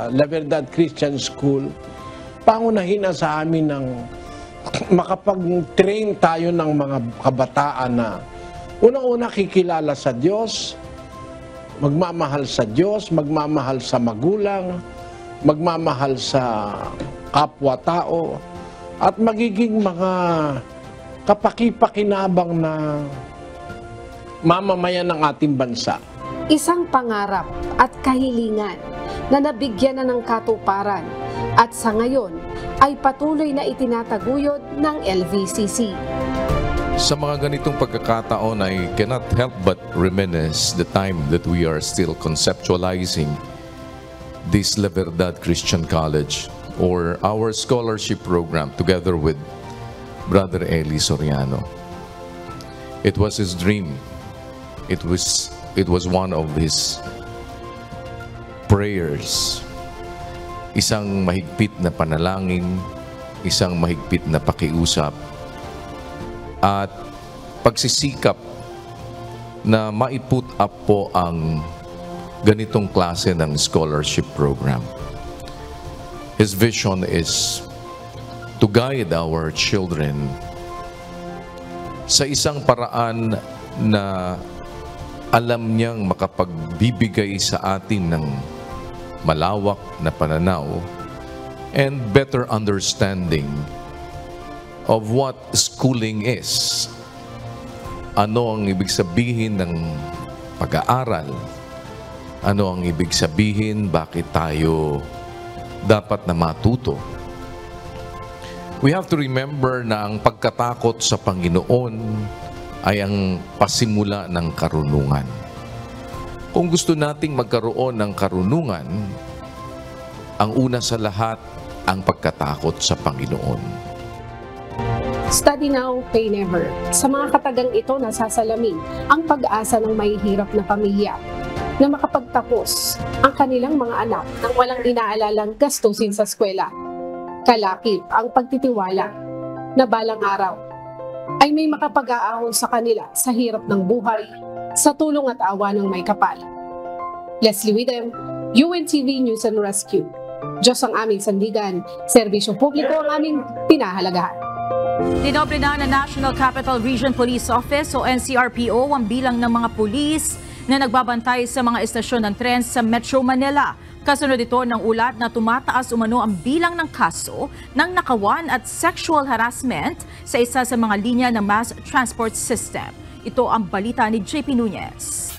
La Verdad Christian School, pangunahin na sa amin ng makapag-train tayo ng mga kabataan na unang-una kikilala sa Diyos, magmamahal sa Diyos, magmamahal sa magulang, magmamahal sa kapwa-tao, at magiging mga kapaki-pakinabang na mamamayan ng ating bansa. Isang pangarap at kahilingan na nabigyan na ng katuparan at sa ngayon ay patuloy na itinataguyod ng LVCC. Sa mga ganitong pagkakataon, I cannot help but reminisce the time that we are still conceptualizing this La Verdad Christian College or our scholarship program together with Brother Eli Soriano. It was his dream. It was one of his prayers. Isang mahigpit na panalangin isang mahigpit na pakiusap at pagsisikap na mai-put up po ang ganitong klase ng scholarship program. His vision is to guide our children sa isang paraan na alam niyang makapagbibigay sa atin ng malawak na pananaw and better understanding of what schooling is. Ano ang ibig sabihin ng pag-aaral? Ano ang ibig sabihin bakit tayo dapat na matuto? We have to remember na ang pagkatakot sa Panginoon ay ang pasimula ng karunungan. Kung gusto nating magkaroon ng karunungan, ang una sa lahat ang pagkatakot sa Panginoon. Study now, pay never. Sa mga katagang ito nasasalamin ang pag-asa ng mahihirap na pamilya na makapagtapos ang kanilang mga anak nang walang inaalalang gastusin sa eskwela. Kalakip ang pagtitiwala na balang araw ay may makapag-aahon sa kanila sa hirap ng buhay sa tulong at awa ng may kapal. Leslie Widem, UNTV News and Rescue. Diyos ang aming sandigan, serbisyo publiko ang aming pinahalagahan. Dinobre na ng National Capital Region Police Office o NCRPO ang bilang ng mga pulis na nagbabantay sa mga estasyon ng tren sa Metro Manila. Kasunod ito ng ulat na tumataas umano ang bilang ng kaso ng nakawan at sexual harassment sa isa sa mga linya ng mass transport system. Ito ang balita ni JP Nunez.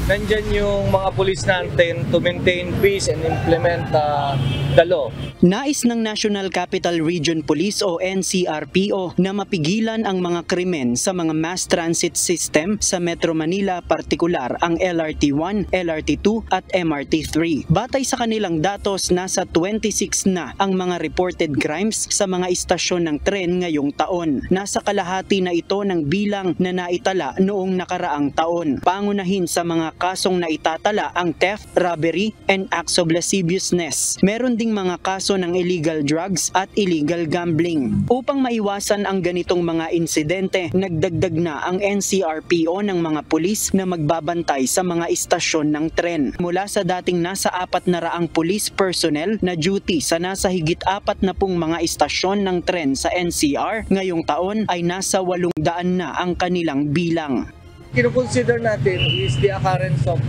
Nandyan yung mga pulis natin to maintain peace and implement the law. Nais ng National Capital Region Police o NCRPO na mapigilan ang mga krimen sa mga mass transit system sa Metro Manila, partikular ang LRT1, LRT2 at MRT3. Batay sa kanilang datos, nasa 26 na ang mga reported crimes sa mga istasyon ng tren ngayong taon. Nasa kalahati na ito ng bilang na naitala noong nakaraang taon. Pangunahin sa mga kasong naitatala ang theft, robbery, and acts of lasciviousness. Meron ding mga kaso ng illegal drugs at illegal gambling. Upang maiwasan ang ganitong mga insidente, nagdagdag na ang NCRPO ng mga pulis na magbabantay sa mga istasyon ng tren. Mula sa dating nasa 400 police personnel na duty sa nasa higit 40 mga istasyon ng tren sa NCR, ngayong taon ay nasa 800 na ang kanilang bilang. Kino-consider natin is the occurrence of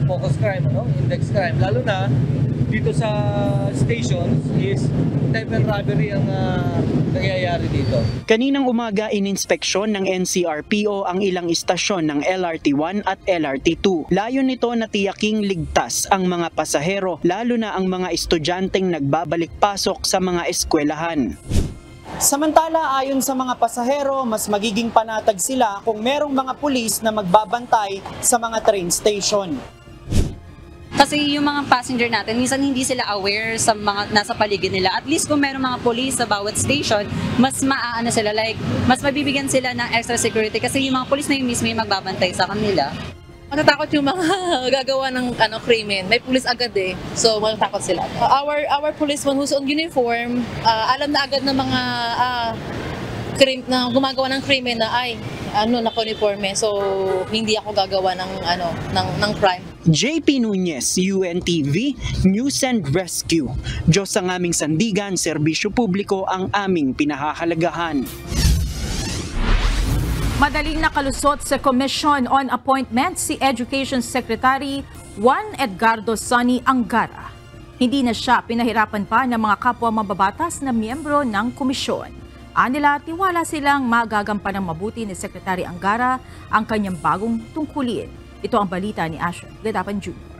focus crime, index crime. Lalo na dito sa stations is theft and robbery ang nangyayari dito. Kaninang umaga ininspeksyon ng NCRPO ang ilang istasyon ng LRT1 at LRT2. Layon nito na tiyaking ligtas ang mga pasahero, lalo na ang mga estudyanteng nagbabalik-pasok sa mga eskwelahan. Samantala, ayon sa mga pasahero, mas magiging panatag sila kung merong mga pulis na magbabantay sa mga train station. Kasi yung mga passenger natin, minsan hindi sila aware sa mga nasa paligid nila. At least kung meron mga police sa bawat station, mas maaano sila, like, mas mabibigyan sila ng extra security kasi yung mga police na yung mismo yung magbabantay sa kanila. Matatakot yung mga gagawa ng krimen. May pulis agad eh. So matatakot sila. Our policeman who's on uniform, alam na agad ng mga na gumagawa ng krimen na naka-uniforme. So hindi ako gagawa ng crime. JP Nunez, UNTV, News and Rescue. Diyos ang aming sandigan, serbisyo publiko ang aming pinahahalagahan. Madaling nakalusot sa Commission on Appointments si Education Secretary Juan Edgardo Sonny Angara. Hindi na siya pinahirapan pa ng mga kapwa mababatas na miyembro ng komisyon. Anila, tiwala silang magagampan ng mabuti ni Secretary Angara ang kanyang bagong tungkulin. Ito ang balita ni Asher Gadapan Jr.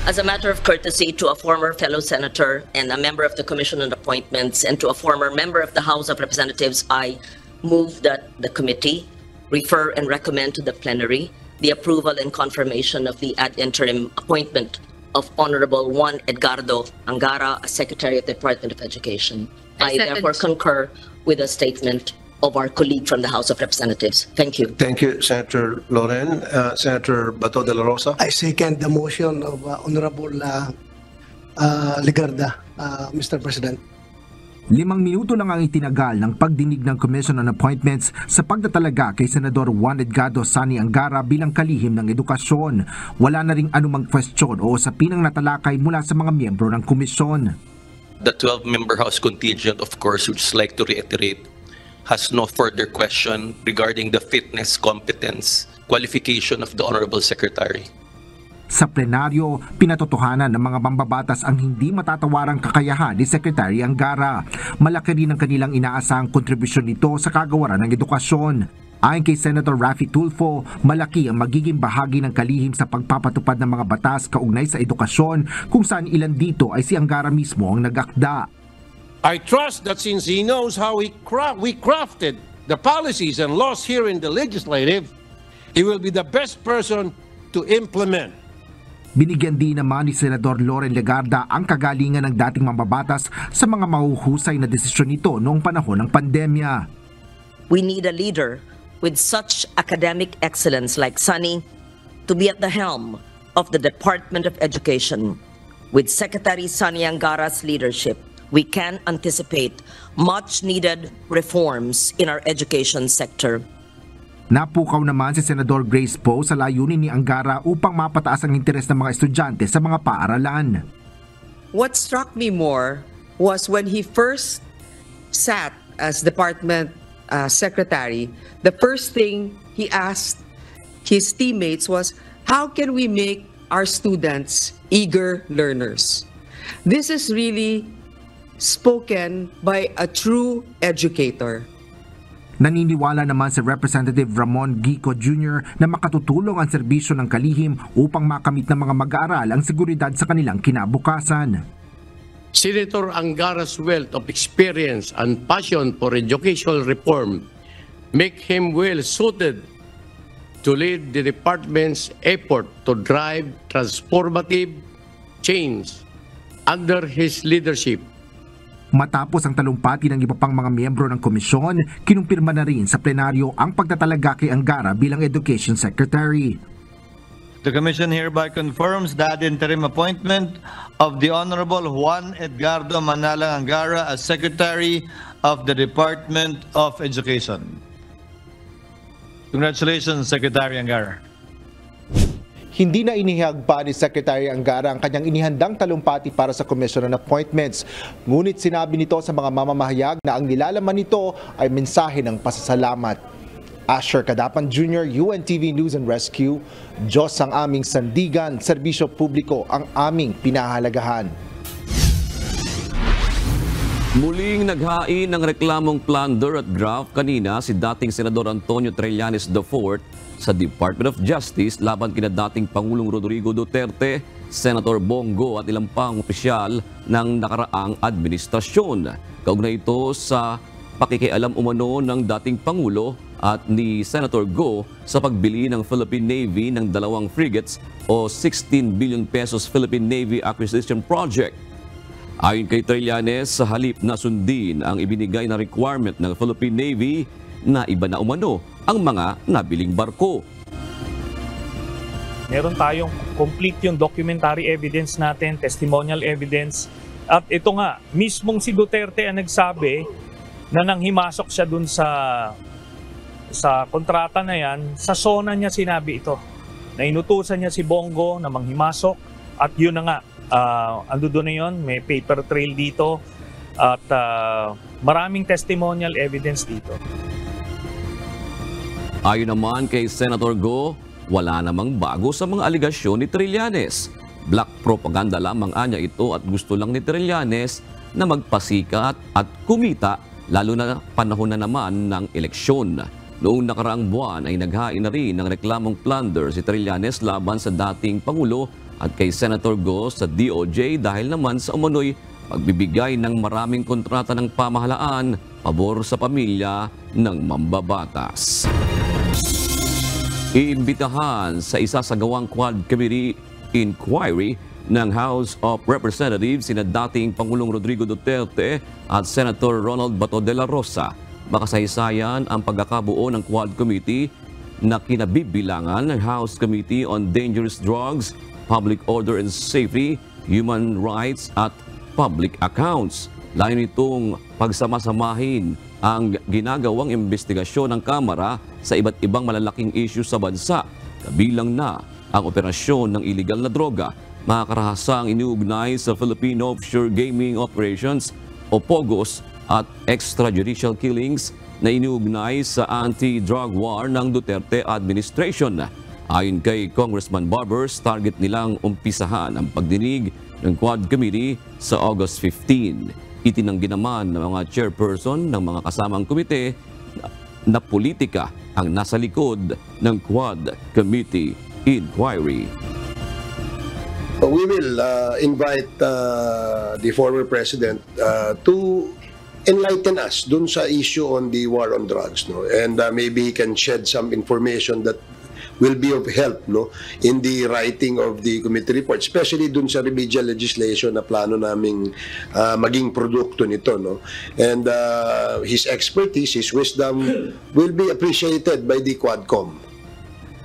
As a matter of courtesy to a former fellow senator and a member of the Commission on Appointments and to a former member of the House of Representatives, I move that the committee refer and recommend to the plenary the approval and confirmation of the ad interim appointment of Honorable Juan Edgardo Angara as Secretary of the Department of Education. I therefore concur with the statement of our colleague from the House of Representatives. Thank you. Thank you, Senator Loren. Senator Bato de la Rosa. I second the motion of Honorable Legarda, Mr. President. 5 minuto lang ang itinagal ng pagdinig ng Commission on Appointments sa pagtatalaga kay Senador Juan Edgardo Sani Angara bilang kalihim ng edukasyon. Wala na ring anumang question o usapin ang natalakay mula sa mga miyembro ng komisyon. The 12-member House contingent, of course, would just like to reiterate, has no further question regarding the fitness, competence, qualification of the Honorable Secretary. Sa plenaryo, pinatotohanan ng mga mambabatas ang hindi matatawarang kakayahan ni Secretary Angara. Malaki rin ang kanilang inaasahang kontribusyon nito sa kagawaran ng edukasyon. Ayon kay Senator Raffy Tulfo, malaki ang magiging bahagi ng kalihim sa pagpapatupad ng mga batas kaugnay sa edukasyon kung saan ilan dito ay si Angara mismo ang nag-akda. I trust that since he knows how we crafted the policies and laws here in the legislative, he will be the best person to implement. Binigyan din naman ni Senador Loren Legarda ang kagalingan ng dating mambabatas sa mga mahuhusay na desisyon nito noong panahon ng pandemya. We need a leader with such academic excellence like Sani to be at the helm of the Department of Education. With Secretary Sani Angara's leadership, we can anticipate much-needed reforms in our education sector. Napukaw naman si Senador Grace Poe sa layunin ni Angara upang mapataas ang interes ng mga estudyante sa mga paaralan. What struck me more was when he first sat as Department Secretary, the first thing he asked his teammates was, how can we make our students eager learners? This is really spoken by a true educator. Naniniwala naman si Representative Ramon Gico Jr. na makatutulong ang serbisyo ng kalihim upang makamit ng mga mag-aaral ang seguridad sa kanilang kinabukasan. Senator Angara's wealth of experience and passion for educational reform make him well suited to lead the department's effort to drive transformative change under his leadership. Matapos ang talumpati ng iba pang mga miyembro ng komisyon, kinumpirma na rin sa plenaryo ang pagtatalaga kay Angara bilang Education Secretary. The Commission hereby confirms the ad interim appointment of the Honorable Juan Edgardo Manalang Angara as Secretary of the Department of Education. Congratulations, Secretary Angara. Hindi na inihag pa ni Secretary Angara ang kanyang inihandang talumpati para sa Commission on Appointments. Ngunit sinabi nito sa mga mamamahayag na ang nilalaman nito ay mensahe ng pasasalamat. Asher Cadapan Jr., UNTV News and Rescue, Diyos ang aming sandigan, serbisyo publiko ang aming pinahalagahan. Muling naghain ng reklamong plunder at graft kanina si dating Senador Antonio Trillanes IV sa Department of Justice laban kina dating Pangulong Rodrigo Duterte, Senator Bongo at ilang pang opisyal ng nakaraang administrasyon. Kaugnay ito sa pakikialam umano ng dating Pangulo at ni Senator Go sa pagbili ng Philippine Navy ng 2 frigates o 16 billion pesos Philippine Navy Acquisition Project. Ayon kay Trillanes, sa halip na sundin ang ibinigay na requirement ng Philippine Navy na iba na umano ang mga nabiling barko. Meron tayong complete yung documentary evidence natin, testimonial evidence. At ito nga, mismong si Duterte ang nagsabi na nang himasok siya dun sa kontrata na yan, sa SONA niya sinabi ito. Na inutusan niya si Bongo na manghimasok at yun na nga, ando doon na yun, may paper trail dito at maraming testimonial evidence dito. Ayon naman kay Senator Go, wala namang bago sa mga aligasyon ni Trillanes. Black propaganda lamang anya ito at gusto lang ni Trillanes na magpasikat at kumita lalo na panahon na naman ng eleksyon. Noong nakaraang buwan ay naghain na rin ng reklamong plunder si Trillanes laban sa dating Pangulo at kay Senator Go sa DOJ dahil naman sa umano'y pagbibigay ng maraming kontrata ng pamahalaan pabor sa pamilya ng mambabatas. Iimbitahan sa isasagawang Quad Committee Inquiry ng House of Representatives sina dating Pangulong Rodrigo Duterte at Senator Ronald Bato de la Rosa. makasaysayan ang pagkakabuo ng Quad Committee na kinabibilangan ng House Committee on Dangerous Drugs, Public Order and Safety, Human Rights at Public Accounts. Layo nitong pagsamasamahin ang ginagawang investigasyon ng Kamara sa iba't ibang malalaking issue sa bansa, kabilang na ang operasyon ng iligal na droga, mga karahasang iniugnay sa Philippine Offshore Gaming Operations o POGOS at extrajudicial killings na iniugnay sa anti-drug war ng Duterte administration. Ayon kay Congressman Barbers, target nilang umpisahan ang pagdinig ng Quad Committee sa August 15. Itinanggi naman ng mga chairperson ng mga kasamang komite na politika ang nasa likod ng Quad Committee inquiry. We will invite the former president to enlighten us dun sa issue on the war on drugs, no? And maybe he can shed some information that will be of help, no, in the writing of the committee report, especially dun sa remedial legislation na plano naming maging produkto nito, no. And his expertise, his wisdom will be appreciated by the Quadcom.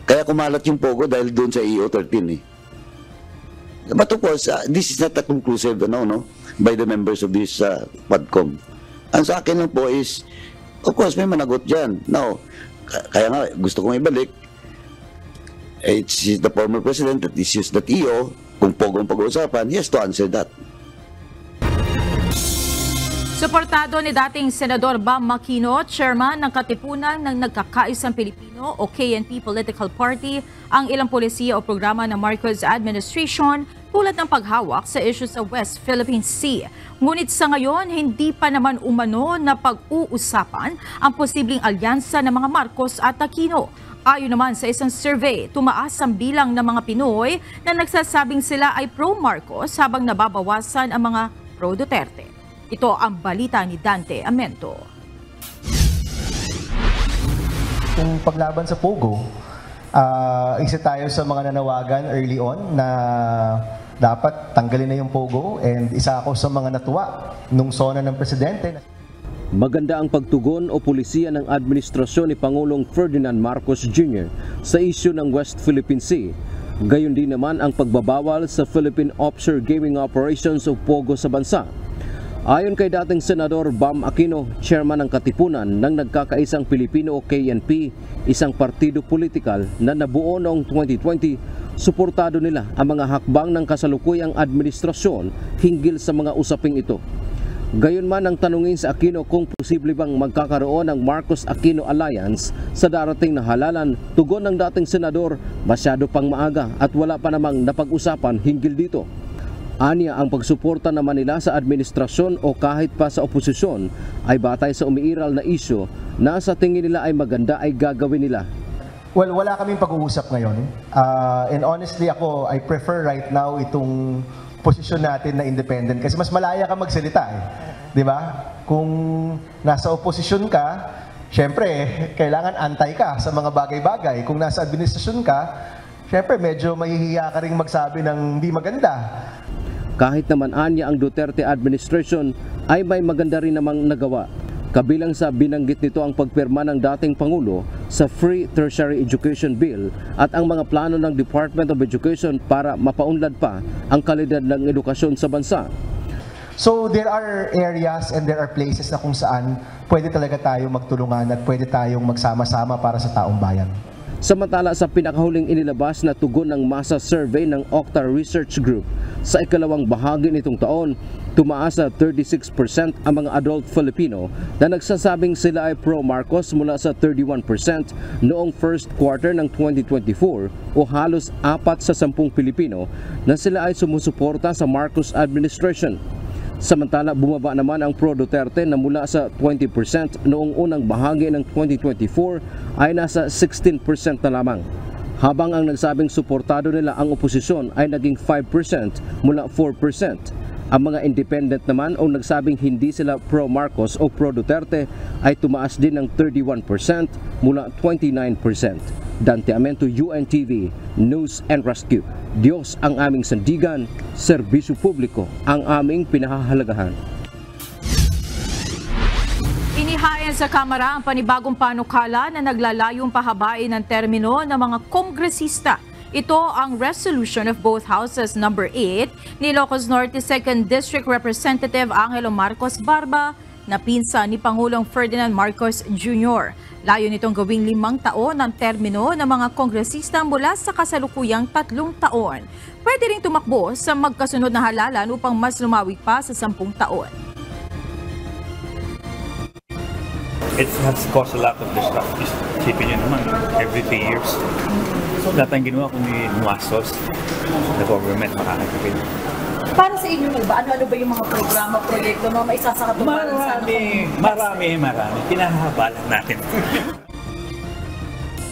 Kaya kumalat yung POGO dahil dun sa EO13 eh. But of course, this is not a conclusive by the members of this Quadcom. Ang sa akin lang po is, of course, may managot dyan. Now, kaya nga, gusto kong ibalik, it's the former president that issues that EO, kung POGO ang pag-uusapan, he has to answer that. Suportado ni dating Senador Bam Aquino, chairman ng Katipunan ng Nagkakaisang Pilipino o KNP Political Party, ang ilang polisiya o programa ng Marcos administration tulad ng paghawak sa issue sa West Philippine Sea. Ngunit sa ngayon, hindi pa naman umano na pag-uusapan ang posibleng alyansa ng mga Marcos at Aquino. Ayon naman sa isang survey, tumaas ang bilang ng mga Pinoy na nagsasabing sila ay pro-Marcos habang nababawasan ang mga pro-Duterte. Ito ang balita ni Dante Amento. Kung paglaban sa POGO, isa tayo sa mga nanawagan early on na dapat tanggalin na yung POGO, and isa ako sa mga natuwa nung sona ng presidente. Maganda ang pagtugon o pulisiya ng administrasyon ni Pangulong Ferdinand Marcos Jr. sa isyu ng West Philippine Sea. Gayon din naman ang pagbabawal sa Philippine Offshore Gaming Operations o POGO sa bansa. Ayon kay dating Senador Bam Aquino, chairman ng Katipunan ng Nagkakaisang Pilipino o KNP, isang partido politikal na nabuo noong 2020, suportado nila ang mga hakbang ng kasalukuyang administrasyon hinggil sa mga usaping ito. Gayunman ang tanungin sa Aquino kung posible bang magkakaroon ng Marcos-Aquino Alliance sa darating na halalan, tugon ng dating senador, masyado pang maaga at wala pa namang napag-usapan hinggil dito. Aniya ang pagsuporta naman nila sa administrasyon o kahit pa sa oposisyon ay batay sa umiiral na isyu na sa tingin nila ay maganda ay gagawin nila. Well, wala kaming pag-uusap ngayon. And honestly ako, I prefer right now itong posisyon natin na independent kasi mas malaya ka magsalita eh. 'Di ba? Kung nasa oposisyon ka, syempre kailangan antay ka sa mga bagay-bagay. Kung nasa administrasyon ka, syempre medyo mahihiya ka ring magsabi ng hindi maganda. Kahit naman anya ang Duterte administration ay may maganda rin namang nagawa. Kabilang sa binanggit nito ang pagpirma ng dating Pangulo sa Free Tertiary Education Bill at ang mga plano ng Department of Education para mapaunlad pa ang kalidad ng edukasyon sa bansa. So there are areas and there are places na kung saan pwede talaga tayo magtulungan at pwede tayong magsama-sama para sa taong bayan. Samantala sa pinakahuling inilabas na tugon ng masa survey ng Okta Research Group, sa ikalawang bahagi nitong taon, tumaas sa 36% ang mga adult Filipino na nagsasabing sila ay pro-Marcos mula sa 31% noong first quarter ng 2024 o halos 4 sa 10 Pilipino na sila ay sumusuporta sa Marcos administration. Samantala, bumaba naman ang pro-Duterte na mula sa 20% noong unang bahagi ng 2024 ay nasa 16% na lamang. Habang ang nagsabing suportado nila ang oposisyon ay naging 5% mula 4%. Ang mga independent naman o nagsabing hindi sila pro-Marcos o pro-Duterte ay tumaas din ng 31% mula 29%. Dante Amento, UNTV, News and Rescue. Diyos ang aming sandigan, serbisyo publiko ang aming pinahahalagahan. Inihain sa Kamara ang panibagong panukala na naglalayong pahabain ng termino ng mga kongresista. Ito ang resolution of both houses number 8 ni Ilocos Norte 2nd District Representative Angelo Marcos Barba na pinsan ni Pangulong Ferdinand Marcos Jr. Layo nitong gawing 5 taon ang termino ng mga kongresista mula sa kasalukuyang 3 taon. Pwede ring tumakbo sa magkasunod na halalan upang mas lumawig pa sa 10 taon. It has caused a lot of disruption. Isipin nyo naman, every 3 years. Lahat ang ginawa kundi nuwasos na government makakakapit. Para sa inyo ba? Ano ba yung mga programa, proyekto na maisasakatuparan sa Marami. Pinahabalan natin.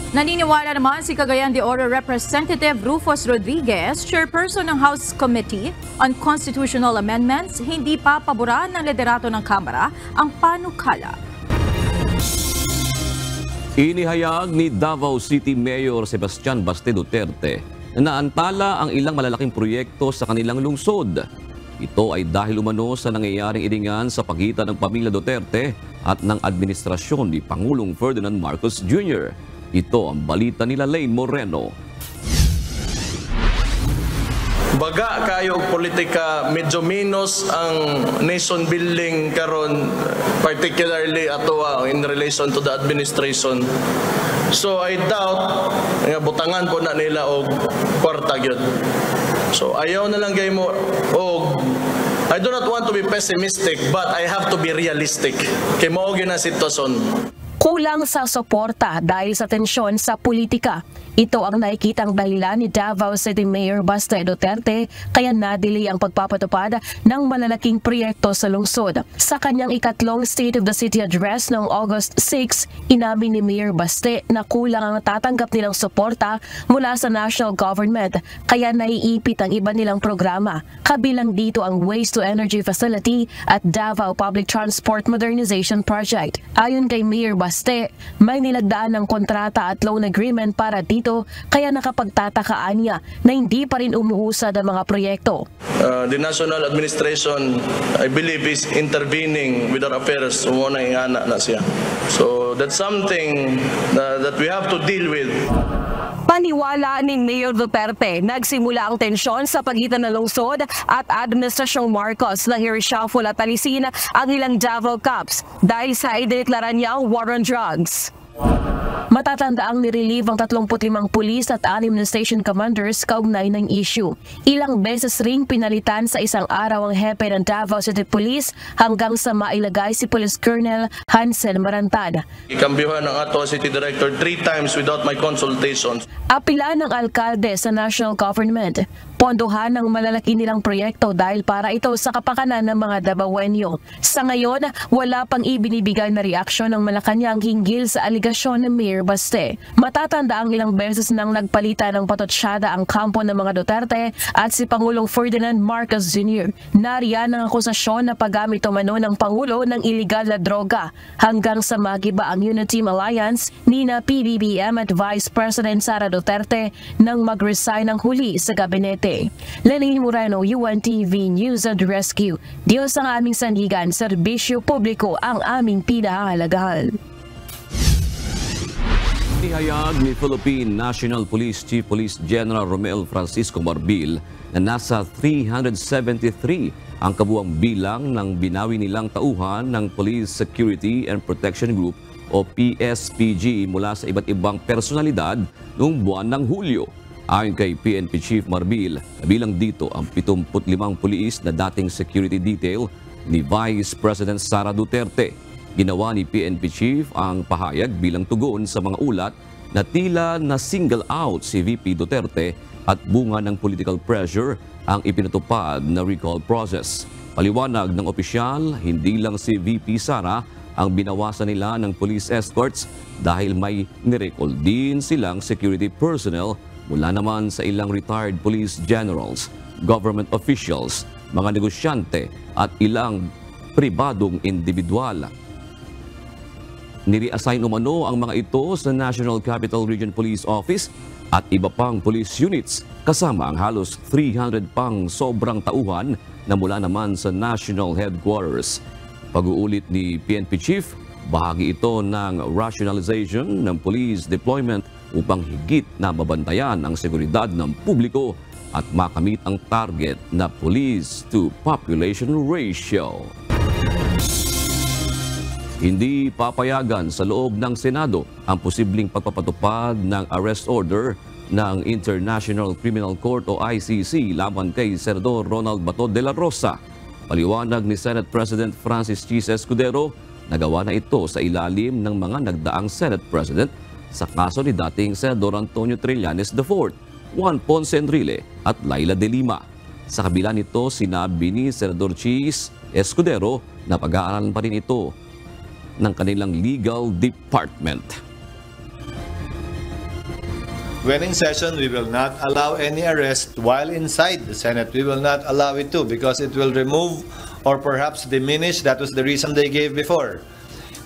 Naniniwala naman si Cagayan de Oro Representative Rufus Rodriguez, chairperson ng House Committee on Constitutional Amendments, hindi pa paboran ng liderato ng Kamara ang panukala. Inihayag ni Davao City Mayor Sebastian Baste Duterte na naantala ang ilang malalaking proyekto sa kanilang lungsod. Ito ay dahil umano sa nangyayaring iringan sa pagitan ng pamilya Duterte at ng administrasyon ni Pangulong Ferdinand Marcos Jr. Ito ang balita nila Lane Moreno. Baga kayo politika, medyo minus ang nation building karon, particularly ato in relation to the administration. So I doubt nga butangan po na nila og kwarta gyud. So ayaw na lang gay mo og I do not want to be pessimistic but I have to be realistic. Kay mao gyud ang sitwasyon. Kulang sa suporta dahil sa tensyon sa politika. Ito ang nakikitang dahilan ni Davao City Mayor Baste Duterte kaya nadili ang pagpapatupad ng malalaking proyekto sa lungsod. Sa kanyang ikatlong State of the City Address noong August 6, inamin ni Mayor Baste na kulang ang tatanggap nilang suporta mula sa national government kaya naiipit ang iba nilang programa. Kabilang dito ang Waste to Energy Facility at Davao Public Transport Modernization Project. Ayon kay Mayor Baste, may nilagdaan ng kontrata at loan agreement para dito kaya nakapagtatakaan niya na hindi pa rin umuusad ang mga proyekto. The national administration, I believe, is intervening with our affairs. Umuna ingana na siya. So that's something that we have to deal with. Paniwala ni Mayor Duterte, nagsimula ang tensyon sa pagitan ng lungsod at Administrasyong Marcos na i-reshuffle at alisin ang ilang Davao Cups dahil sa idineklara niyang war on drugs. Matatanda ang nirelieve ang 35 pulis at 6 na station commanders kaugnay ng issue. Ilang beses ring pinalitan sa isang araw ang hepe ng Davao City Police hanggang sa mailagay si Police Colonel Hansel Marantad. Ikambyuhan ng ato City Director 3 times without my consultation. Apila ng alkalde sa national government. Pondohan ng malalaki nilang proyekto dahil para ito sa kapakanan ng mga Davaoenyo. Sa ngayon, wala pang ibinibigay na reaksyon ng Malacanang hinggil sa aligasyon ng Mayor Baste. Matatanda ang ilang beses nang nagpalitan ng patotsyada ang kampo ng mga Duterte at si Pangulong Ferdinand Marcos Jr. Nariyan ang akusasyon na paggamit umano ng Pangulo ng iligal na droga hanggang sa magiba ang Unity Alliance ni na PBBM at Vice President Sara Duterte nang mag-resign ng huli sa gabinete. Lenny Moreno, UNTV News and Rescue. Diyos ang aming sandigan, serbisyo publiko ang aming pinahahalagahan. Ihayag ni Philippine National Police Chief Police General Romel Francisco Marbil na nasa 373 ang kabuang bilang ng binawi nilang tauhan ng Police Security and Protection Group o PSPG mula sa iba't ibang personalidad noong buwan ng Hulyo. Ayon kay PNP Chief Marbil, kabilang dito ang 75 pulis na dating security detail ni Vice President Sara Duterte. Ginawa ni PNP Chief ang pahayag bilang tugon sa mga ulat na tila na single out si VP Duterte at bunga ng political pressure ang ipinatupad na recall process. Paliwanag ng opisyal, hindi lang si VP Sara ang binawasan nila ng police escorts dahil may nirecall din silang security personnel mula naman sa ilang retired police generals, government officials, mga negosyante at ilang pribadong individual. Nire-assign umano ang mga ito sa National Capital Region Police Office at iba pang police units kasama ang halos 300 pang sobrang tauhan na mula naman sa national headquarters. Pag-uulit ni PNP Chief, Bahagi ito ng rationalization ng police deployment upang higit na mabantayan ang seguridad ng publiko at makamit ang target na police to population ratio. Hindi papayagan sa loob ng Senado ang posibleng pagpapatupad ng arrest order ng International Criminal Court o ICC laban kay Senador Ronald Bato de la Rosa. Paliwanag ni Senate President Francis Chis Escudero, nagawa na ito sa ilalim ng mga nagdaang Senate President sa kaso ni dating Senador Antonio Trillanes IV, Juan Ponce Enrile at Laila de Lima. Sa kabila nito, sinabi ni Senador Chis Escudero na pag-aaralan pa rin ito ng kanilang legal department. When in session, we will not allow any arrest while inside the Senate. We will not allow it to because it will remove or perhaps diminish, that was the reason they gave before.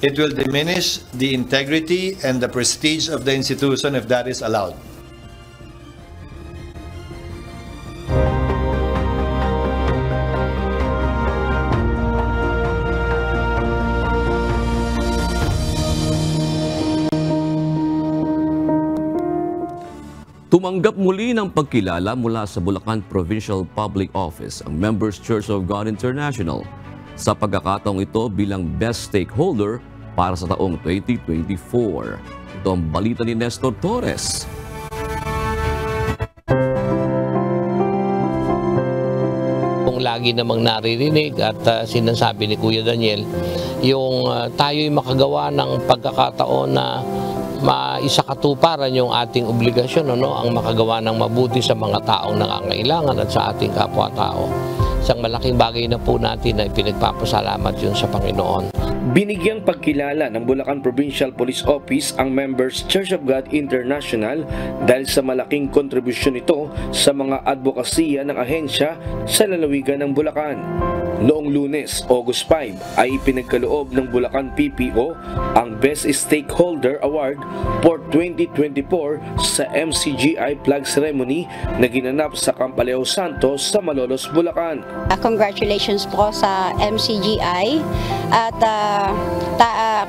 It will diminish the integrity and the prestige of the institution if that is allowed. Tumanggap muli ng pagkilala mula sa Bulacan Provincial Public Office ang Members Church of God International sa pagkakataong ito bilang best stakeholder para sa taong 2024. Ito ang balita ni Nestor Torres. Kung lagi namang naririnig at sinasabi ni Kuya Daniel, yung tayo'y makagawa ng pagkakataon na maisakatuparan yung ating obligasyon, ang makagawa ng mabuti sa mga taong nangangailangan at sa ating kapwa-tao. Isang malaking bagay na po natin na pinagpapasalamat yun sa Panginoon. Binigyang pagkilala ng Bulacan Provincial Police Office ang Members Church of God International dahil sa malaking kontribusyon nito sa mga advokasya ng ahensya sa lalawigan ng Bulacan. Noong Lunes, August 5, ay ipinagkaloob ng Bulacan PPO ang Best Stakeholder Award for 2024 sa MCGI Flag Ceremony na ginanap sa Campaleo Santos sa Malolos, Bulacan. Congratulations po sa MCGI at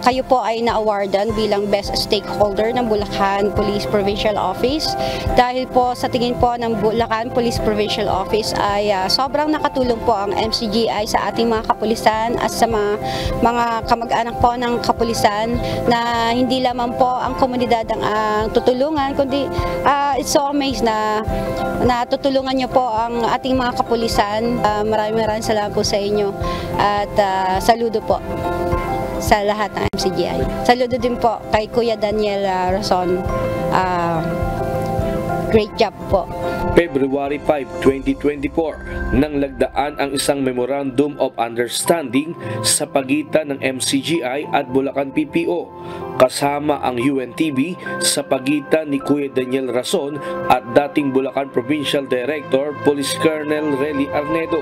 kayo po ay na-awardan bilang Best Stakeholder ng Bulacan Police Provincial Office dahil po sa tingin po ng Bulacan Police Provincial Office ay sobrang nakatulong po ang MCGI sa ating mga kapulisan at sa mga kamag-anak po ng kapulisan na hindi lamang po ang komunidad ang tutulungan kundi it's so amazing na tutulungan niyo po ang ating mga kapulisan. Maraming salamat po sa inyo at saludo po sa lahat ng MCGI. Saludo din po kay Kuya Daniel Rason. Great job po. February 5, 2024, nang lagdaan ang isang Memorandum of Understanding sa pagitan ng MCGI at Bulacan PPO kasama ang UNTV sa pagitan ni Kuya Daniel Rason at dating Bulacan Provincial Director Police Colonel Relly Arnedo.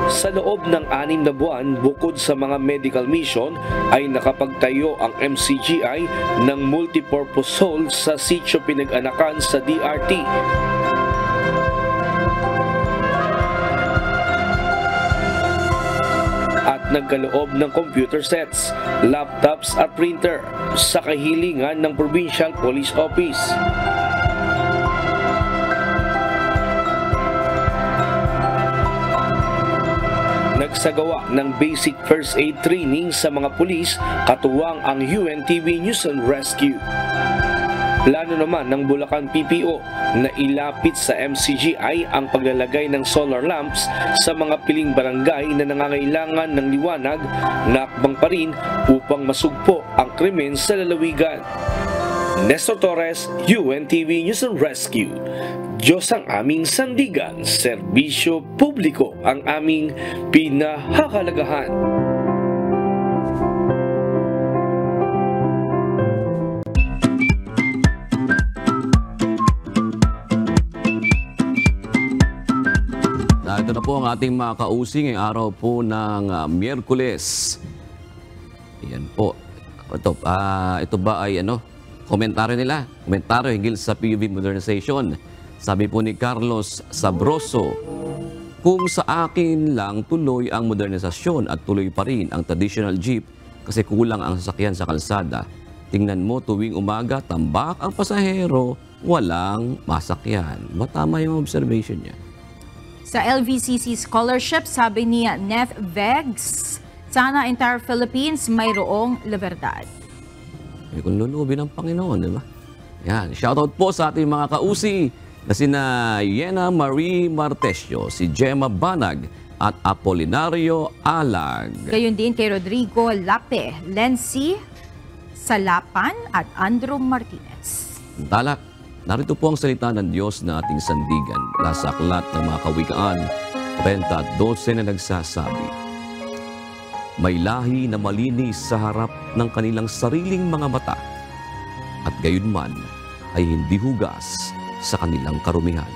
Sa loob ng 6 na buwan, bukod sa mga medical mission, ay nakapagtayo ang MCGI ng multipurpose hall sa sitio pinag-anakan sa DRT. At nagkaloob ng computer sets, laptops at printer sa kahilingan ng Provincial Police Office. Nagsagawa ng basic first aid training sa mga pulis katuwang ang UNTV News and Rescue. Plano naman ng Bulacan PPO na ilapit sa MCGI ang paglalagay ng solar lamps sa mga piling barangay na nangangailangan ng liwanag na akbang pa rin upang masugpo ang krimen sa lalawigan. Nestor Torres, UNTV News and Rescue. Diyos ang aming sandigan, serbisyo publiko ang aming pinahahalagahan. Ito na po ang ating mga kausing ngayong araw po ng Miyerkules. Yan po. Ito ba ay komentaryo nila? Komentaryo hinggil sa PUV modernization. Sabi po ni Carlos Sabroso, Kung sa akin lang tuloy ang modernisasyon at tuloy pa rin ang traditional jeep kasi kulang ang sasakyan sa kalsada, tingnan mo tuwing umaga, tambak ang pasahero, walang masakyan. Matama yung observation niya. Sa LVCC scholarship, sabi ni Neth Vegs, sana entire Philippines mayroong liberdad. Kung lulubin ng Panginoon, di ba? Yan. Shoutout po sa ating mga kausi na sina Yena Marie Martesio, si Gemma Banag at Apolinario Alag. Gayon din kay Rodrigo Lape, Lency Salapan at Andrew Martinez. Talak, narito po ang salita ng Diyos na ating sandigan mula sa aklat ng mga kawikaan 30:12 na nagsasabi, may lahi na malinis sa harap ng kanilang sariling mga mata at gayunman ay hindi hugas sa kanilang karumihan.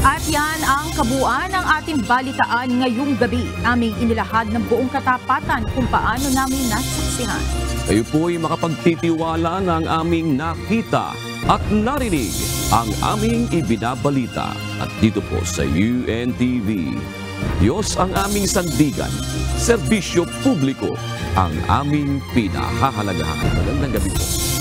At yan ang kabuuan ng ating balitaan ngayong gabi. Aming inilahad ng buong katapatan kung paano namin nasaksihan. Kayo po'y makapagtitiwala ng aming nakita at narinig ang aming ibinabalita. At dito po sa UNTV, Diyos ang aming sandigan, serbisyo publiko ang aming pinahahalagahan. Magandang gabi po.